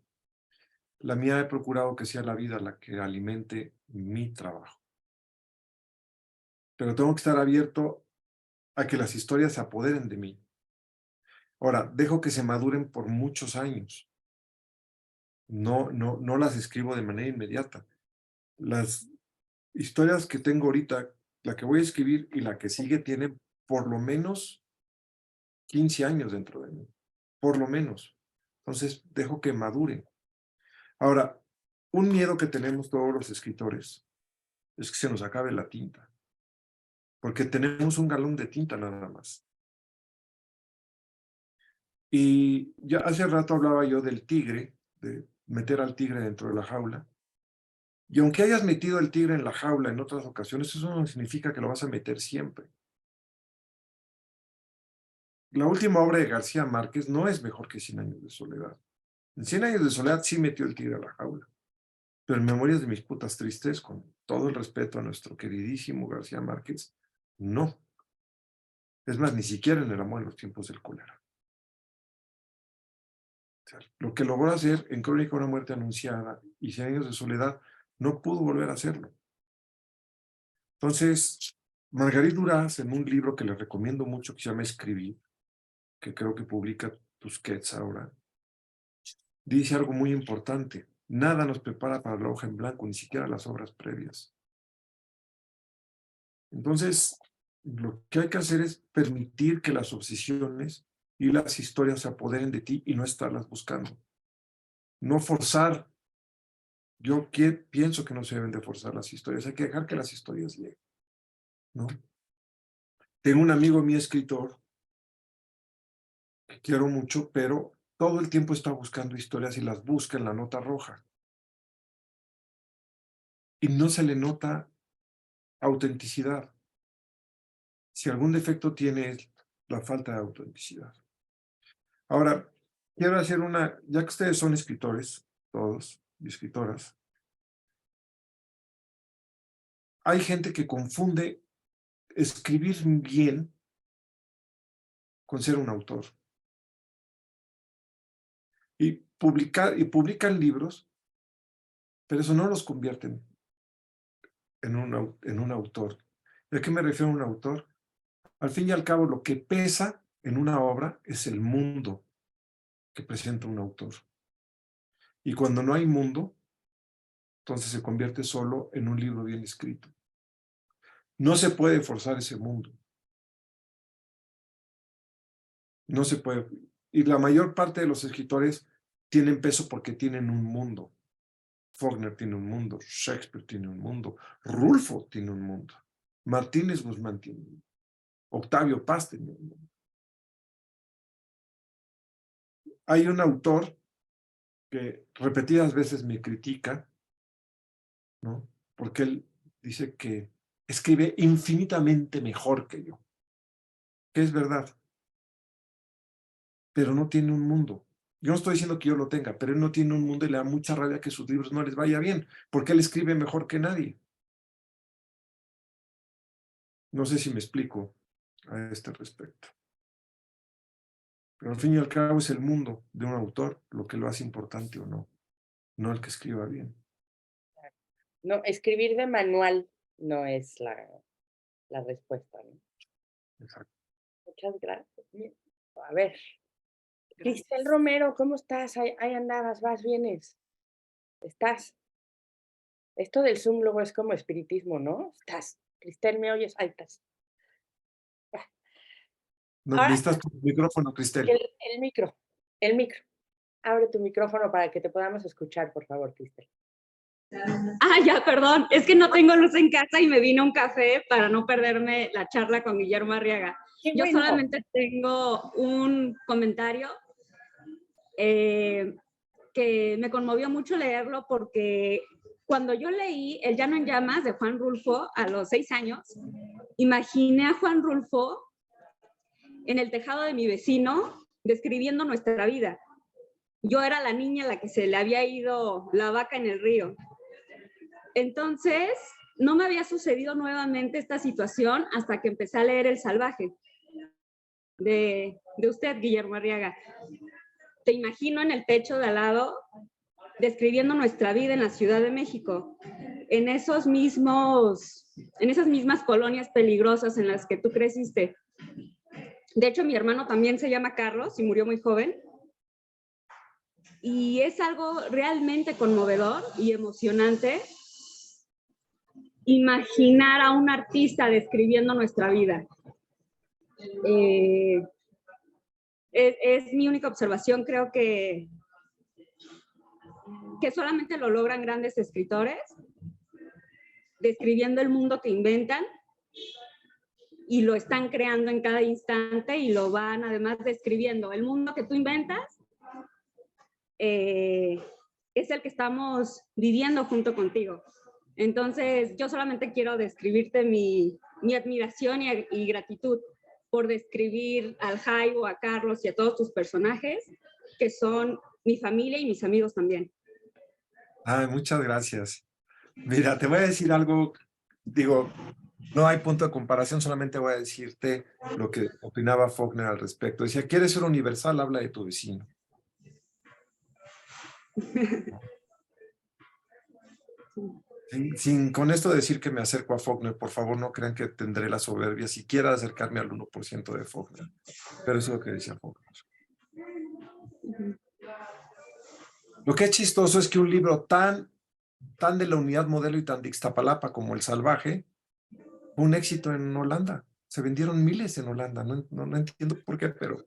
La mía he procurado que sea la vida la que alimente mi trabajo. Pero tengo que estar abierto a que las historias se apoderen de mí. Ahora, dejo que se maduren por muchos años. No las escribo de manera inmediata. Las historias que tengo ahorita, la que voy a escribir y la que sigue, tienen por lo menos 15 años dentro de mí. Por lo menos. Entonces, dejo que maduren. Ahora, un miedo que tenemos todos los escritores es que se nos acabe la tinta. Porque tenemos un galón de tinta nada más. Y ya hace rato hablaba yo del tigre, de meter al tigre dentro de la jaula. Y aunque hayas metido al tigre en la jaula en otras ocasiones, eso no significa que lo vas a meter siempre. La última obra de García Márquez no es mejor que 100 años de soledad. En 100 años de soledad sí metió el tigre a la jaula. Pero en Memorias de mis putas tristes, con todo el respeto a nuestro queridísimo García Márquez, no. Es más, ni siquiera en El amor en los tiempos del cólera. O sea, lo que logró hacer en Crónica de una muerte anunciada y 100 años de soledad, no pudo volver a hacerlo. Entonces, Margarit Duras, en un libro que les recomiendo mucho que se llama Escribir, que creo que publica Tusquets ahora, dice algo muy importante. Nada nos prepara para la hoja en blanco, ni siquiera las obras previas. Entonces, lo que hay que hacer es permitir que las obsesiones y las historias se apoderen de ti y no estarlas buscando. No forzar. Yo pienso que no se deben de forzar las historias, hay que dejar que las historias lleguen, ¿no? Tengo un amigo mío escritor que quiero mucho, pero todo el tiempo está buscando historias y las busca en la nota roja. Y no se le nota autenticidad. Si algún defecto tiene es la falta de autenticidad. Ahora, quiero hacer ya que ustedes son escritores, todos, y escritoras, hay gente que confunde escribir bien con ser un autor. Y publican libros, pero eso no los convierte en un autor. ¿Y a qué me refiero a un autor? Al fin y al cabo, lo que pesa en una obra es el mundo que presenta un autor. Y cuando no hay mundo, entonces se convierte solo en un libro bien escrito. No se puede forzar ese mundo. No se puede. Y la mayor parte de los escritores tienen peso porque tienen un mundo. Faulkner tiene un mundo, Shakespeare tiene un mundo, Rulfo tiene un mundo, Martínez Guzmán tiene un mundo, Octavio Paz tiene un mundo. Hay un autor que repetidas veces me critica, ¿no? Porque él dice que escribe infinitamente mejor que yo, que es verdad, pero no tiene un mundo. Yo no estoy diciendo que yo lo tenga, pero él no tiene un mundo y le da mucha rabia que sus libros no les vaya bien, porque él escribe mejor que nadie. No sé si me explico a este respecto. Pero al fin y al cabo es el mundo de un autor lo que lo hace importante o no, no el que escriba bien. No, escribir de manual no es la respuesta, ¿no? Exacto. Muchas gracias. A ver, Cristel Romero, ¿cómo estás? Ahí andabas, vas, vienes. ¿Estás? Esto del Zoom luego es como espiritismo, ¿no? ¿Estás? Cristel, ¿me oyes? Ahí estás. No, Ahora, necesitas tu micrófono, Cristel. el micro. Abre tu micrófono para que te podamos escuchar, por favor, Cristel. Ah, ya, perdón. Es que no tengo luz en casa y me vino un café para no perderme la charla con Guillermo Arriaga. Yo solamente tengo un comentario que me conmovió mucho leerlo porque cuando yo leí El Llano en Llamas de Juan Rulfo a los 6 años, imaginé a Juan Rulfo en el tejado de mi vecino describiendo nuestra vida. Yo era la niña a la que se le había ido la vaca en el río. Entonces, no me había sucedido nuevamente esta situación hasta que empecé a leer El Salvaje de usted, Guillermo Arriaga. Te imagino en el techo de al lado describiendo nuestra vida en la Ciudad de México, en esas mismas colonias peligrosas en las que tú creciste. De hecho, mi hermano también se llama Carlos y murió muy joven. Y es algo realmente conmovedor y emocionante imaginar a un artista describiendo nuestra vida. Es mi única observación. Creo que solamente lo logran grandes escritores, describiendo el mundo que inventan y lo están creando en cada instante y lo van además describiendo. El mundo que tú inventas es el que estamos viviendo junto contigo. Entonces, yo solamente quiero describirte mi admiración y gratitud por describir al Jaibo, a Carlos y a todos tus personajes, que son mi familia y mis amigos también. Ay, muchas gracias. Mira, te voy a decir algo, digo, no hay punto de comparación, solamente voy a decirte lo que opinaba Faulkner al respecto. Decía, ¿quieres ser universal? Habla de tu vecino. Sin con esto decir que me acerco a Faulkner, por favor no crean que tendré la soberbia siquiera de acercarme al 1% de Faulkner. Pero eso es lo que decía Faulkner. Lo que es chistoso es que un libro tan de la unidad modelo y tan de Ixtapalapa como El Salvaje fue un éxito en Holanda. Se vendieron miles en Holanda. No entiendo por qué, pero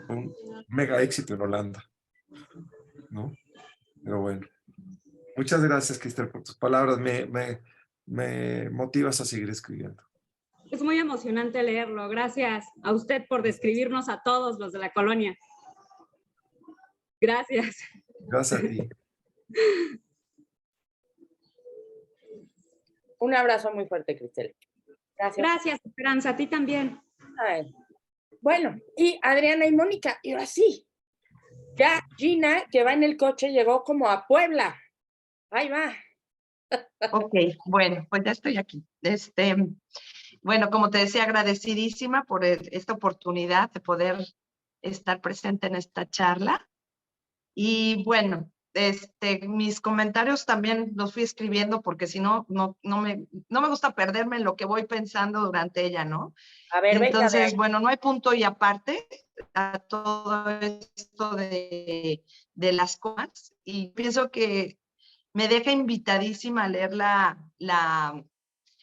fue un mega éxito en Holanda, ¿no? Pero bueno. Muchas gracias, Cristel, por tus palabras. Me motivas a seguir escribiendo. Es muy emocionante leerlo. Gracias a usted por describirnos a todos los de la colonia. Gracias. Gracias a ti. Un abrazo muy fuerte, Cristel. Gracias. Gracias, Esperanza. A ti también. Ay. Bueno, y Adriana y Mónica, y ahora sí. Ya Gina, que va en el coche, llegó como a Puebla. Ahí va. Ok, bueno, pues ya estoy aquí. Bueno, como te decía, agradecidísima por esta oportunidad de poder estar presente en esta charla. Y bueno, mis comentarios también los fui escribiendo porque si no, no me gusta perderme en lo que voy pensando durante ella, ¿no? A ver, venga, Entonces, bueno, no hay punto y aparte a todo esto de las comas, y pienso que me deja invitadísima a leer la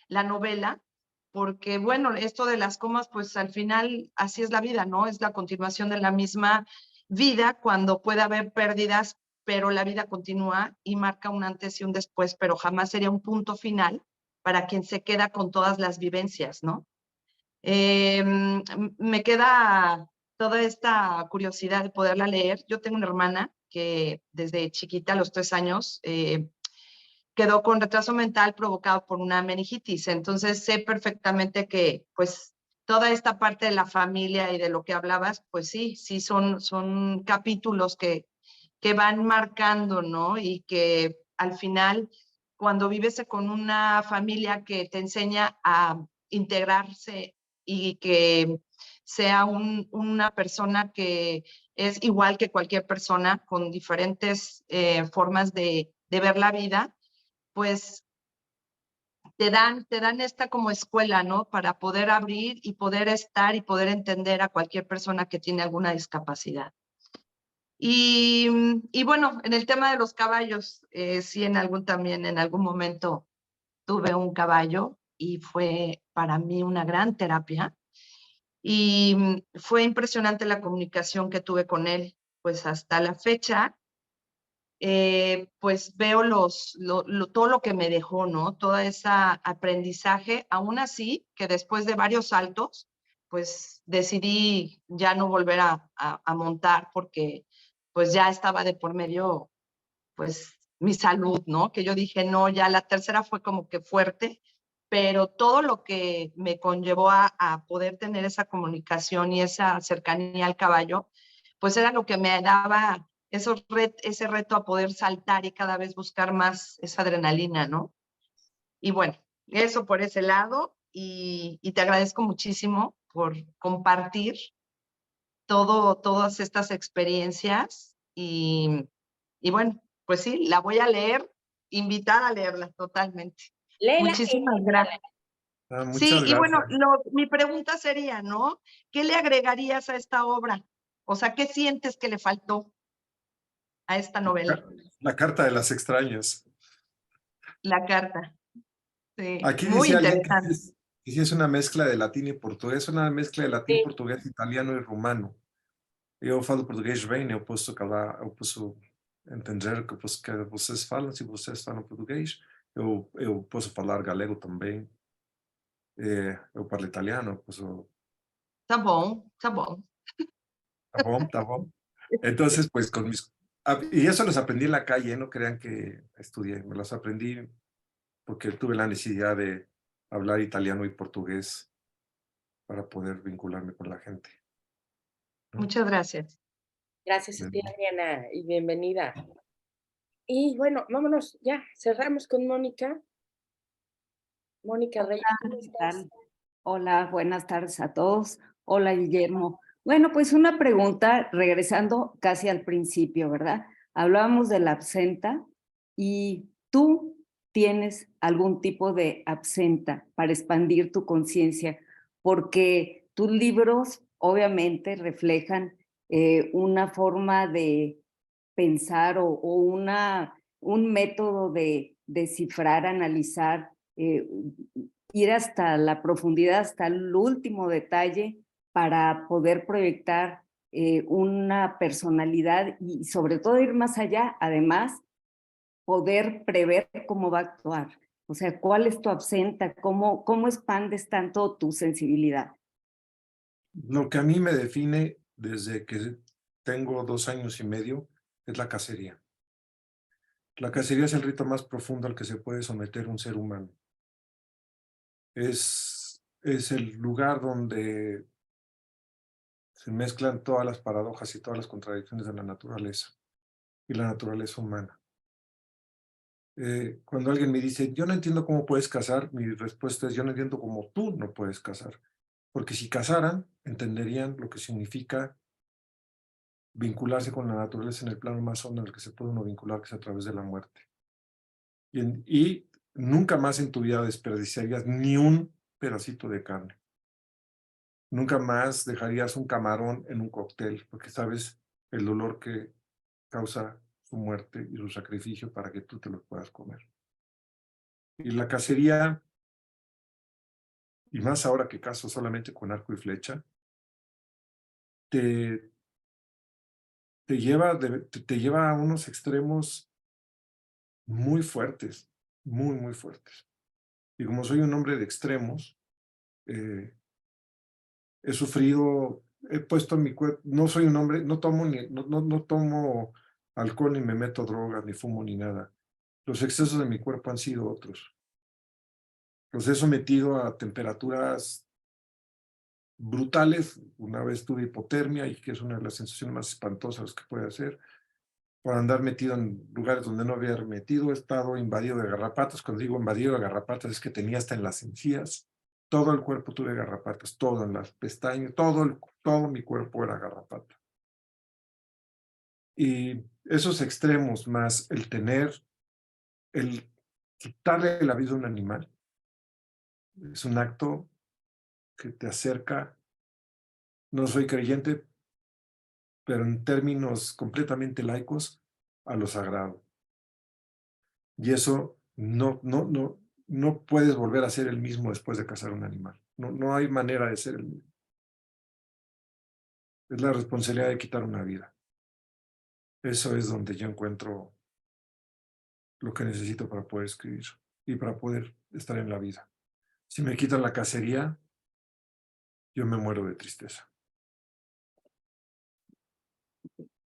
novela, porque bueno, esto de las comas, pues al final así es la vida, ¿no? Es la continuación de la misma vida cuando puede haber pérdidas, pero la vida continúa y marca un antes y un después, pero jamás sería un punto final para quien se queda con todas las vivencias, ¿no? Me queda toda esta curiosidad de poderla leer. Yo tengo una hermana que desde chiquita, a los 3 años, quedó con retraso mental provocado por una meningitis. Entonces sé perfectamente que pues toda esta parte de la familia y de lo que hablabas, pues sí son capítulos que van marcando, ¿no? Y que al final, cuando vives con una familia que te enseña a integrarse y que sea una persona que es igual que cualquier persona, con diferentes formas de ver la vida, pues te dan esta como escuela, ¿no? Para poder abrir y poder estar y poder entender a cualquier persona que tiene alguna discapacidad. Y bueno, en el tema de los caballos, sí en algún momento tuve un caballo y fue para mí una gran terapia. Y fue impresionante la comunicación que tuve con él, pues hasta la fecha. Pues veo todo lo que me dejó, ¿no? Todo ese aprendizaje, aún así que después de varios saltos, pues decidí ya no volver a montar porque pues ya estaba de por medio, pues mi salud, ¿no? Que yo dije, no, ya la tercera fue como que fuerte, pero todo lo que me conllevó a poder tener esa comunicación y esa cercanía al caballo, pues era lo que me daba ese reto a poder saltar y cada vez buscar más esa adrenalina, ¿no? Y bueno, eso por ese lado, y te agradezco muchísimo por compartir todas estas experiencias, y bueno, pues sí, la voy a leer, invitada a leerla totalmente. Léela. Muchísimas gracias. Sí, Muchas y bueno, gracias. mi pregunta sería, ¿no? ¿Qué le agregarías a esta obra? O sea, ¿qué sientes que le faltó a esta novela? La carta de las extrañas. La carta. Sí, Aquí muy dice alguien que interesante. sí es una mezcla de latín y portugués, una mezcla de latín, Sí. portugués, italiano e romano. Eu falo português bem, eu posso entender o que vocês falam, se vocês falam português. Eu posso falar galego também. Eu falo italiano, posso... Tá bom, tá bom. Tá bom, tá bom. Entonces, pues y eso los aprendí en la calle, no crean que estudié, me los aprendí porque tuve la necesidad de hablar italiano y portugués para poder vincularme con la gente. Muchas gracias. Gracias a ti, Adriana, y bienvenida. Y bueno, vámonos, ya, cerramos con Mónica. Mónica Reyes, ¿cómo estás? Hola, buenas tardes a todos. Hola, Guillermo. Bueno, pues una pregunta, regresando casi al principio, ¿verdad? Hablábamos de la absenta y tú tienes algún tipo de absenta para expandir tu conciencia, porque tus libros obviamente reflejan una forma de pensar o un método de descifrar, analizar, ir hasta la profundidad, hasta el último detalle para poder proyectar una personalidad y sobre todo ir más allá, además poder prever cómo va a actuar. O sea, ¿cuál es tu absenta? ¿Cómo expandes tanto tu sensibilidad? Lo que a mí me define desde que tengo 2 años y medio es la cacería. La cacería es el rito más profundo al que se puede someter un ser humano. Es el lugar donde se mezclan todas las paradojas y todas las contradicciones de la naturaleza y la naturaleza humana. Cuando alguien me dice, yo no entiendo cómo puedes cazar, mi respuesta es, yo no entiendo cómo tú no puedes cazar. Porque si cazaran, entenderían lo que significa vincularse con la naturaleza en el plano más hondo en el que se puede uno vincular, que es a través de la muerte. Y nunca más en tu vida desperdiciarías ni un pedacito de carne. Nunca más dejarías un camarón en un cóctel, porque sabes el dolor que causa su muerte y su sacrificio para que tú te lo puedas comer. Y la cacería, y más ahora que cazo solamente con arco y flecha, te lleva a unos extremos muy fuertes, muy, muy fuertes. Y como soy un hombre de extremos, he sufrido, he puesto en mi cuerpo, no soy un hombre, no tomo alcohol, ni me meto drogas, ni fumo, ni nada. Los excesos de mi cuerpo han sido otros. Los he sometido a temperaturas brutales. Una vez tuve hipotermia, y que es una de las sensaciones más espantosas que puede hacer. Por andar metido en lugares donde no había metido, he estado invadido de garrapatas. Cuando digo invadido de garrapatas es que tenía hasta en las encías. Todo el cuerpo tuve garrapatas, todo en las pestañas, todo mi cuerpo era garrapata. Y esos extremos más el quitarle la vida a un animal, es un acto que te acerca. No soy creyente, pero en términos completamente laicos, a lo sagrado. Y eso no puedes volver a ser el mismo después de cazar un animal. No hay manera de ser el mismo. Es la responsabilidad de quitar una vida. Eso es donde yo encuentro lo que necesito para poder escribir y para poder estar en la vida. Si me quitan la cacería, yo me muero de tristeza.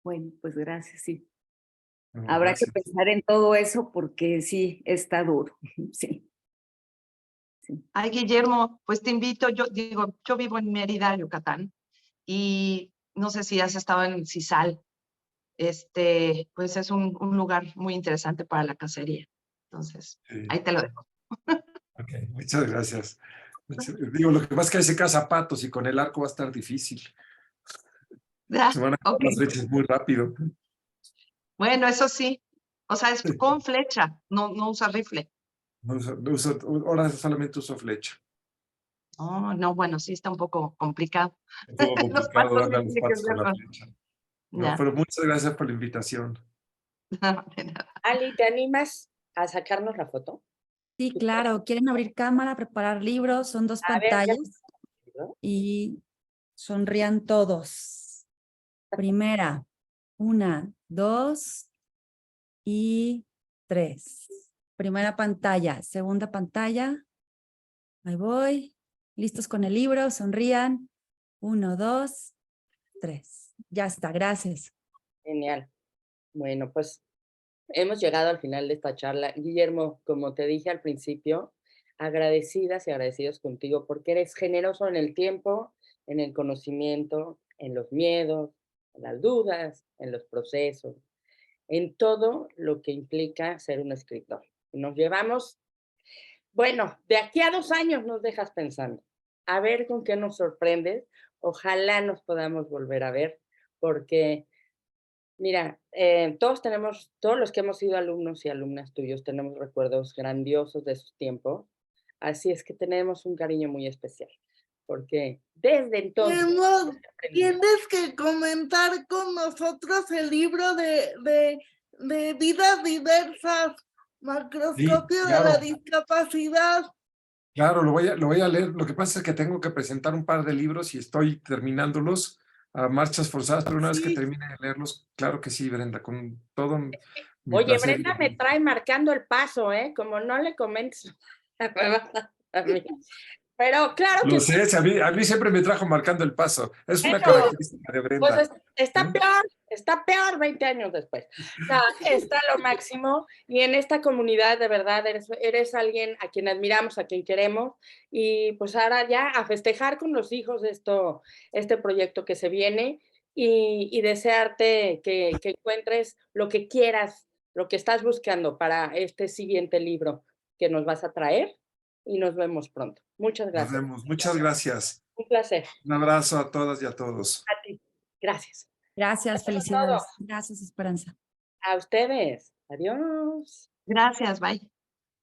Bueno, pues gracias, sí. No, Habrá gracias. que pensar en todo eso porque sí, está duro, sí. Ay, Guillermo, pues te invito, yo vivo en Mérida, Yucatán, y no sé si has estado en Cisal. Pues es un lugar muy interesante para la cacería. Entonces, Sí. ahí te lo dejo. Ok, muchas gracias. Digo, lo que pasa es que ahí se caza patos y con el arco va a estar difícil. Se van a acabar las flechas muy rápido. Bueno, eso sí. O sea, es con flecha, no usa rifle. Ahora solamente uso flecha. Oh, no, bueno, sí está un poco complicado. Un poco Los complicado patos darle a sí los tiene que patos con ser la con- flecha. No, Ya. pero muchas gracias por la invitación. Ali, ¿te animas a sacarnos la foto? Sí, claro. ¿Quieren abrir cámara, preparar libros? Son 2 A ver, pantallas y sonrían todos. Primera, 1, 2 y 3. Primera pantalla, segunda pantalla. Ahí voy. Listos con el libro, sonrían. 1, 2, 3. Ya está, gracias. Genial. Bueno, pues hemos llegado al final de esta charla. Guillermo, como te dije al principio, agradecidas y agradecidos contigo porque eres generoso en el tiempo, en el conocimiento, en los miedos, en las dudas, en los procesos, en todo lo que implica ser un escritor. Nos llevamos, bueno, de aquí a 2 años nos dejas pensando, a ver con qué nos sorprendes. Ojalá nos podamos volver a ver, porque mira, todos los que hemos sido alumnos y alumnas tuyos, tenemos recuerdos grandiosos de esos tiempos, así es que tenemos un cariño muy especial, porque desde entonces... Guillermo, tienes que comentar con nosotros el libro de vidas diversas, macroscopio de la discapacidad. Claro, lo voy a leer. Lo que pasa es que tengo que presentar un par de libros y estoy terminándolos a marchas forzadas, pero una vez que termine de leerlos, claro que sí, Brenda, con todo mi Oye, placer. Brenda me trae marcando el paso, ¿eh? Como no le comentes a mí. Pero claro que Lo sí. sé, a mí siempre me trajo marcando el paso. Es una Eso, característica de pues Brenda. está peor 20 años después. No, está lo máximo y en esta comunidad de verdad eres alguien a quien admiramos, a quien queremos y pues ahora ya a festejar con los hijos este proyecto que se viene y desearte que encuentres lo que quieras, lo que estás buscando para este siguiente libro que nos vas a traer y nos vemos pronto. Muchas Nos gracias. vemos. Muchas gracias. Un placer. Un abrazo a todas y a todos. A ti. Gracias. Gracias, Eso es felicidades. todo. Gracias, Esperanza. A ustedes. Adiós. Gracias, bye.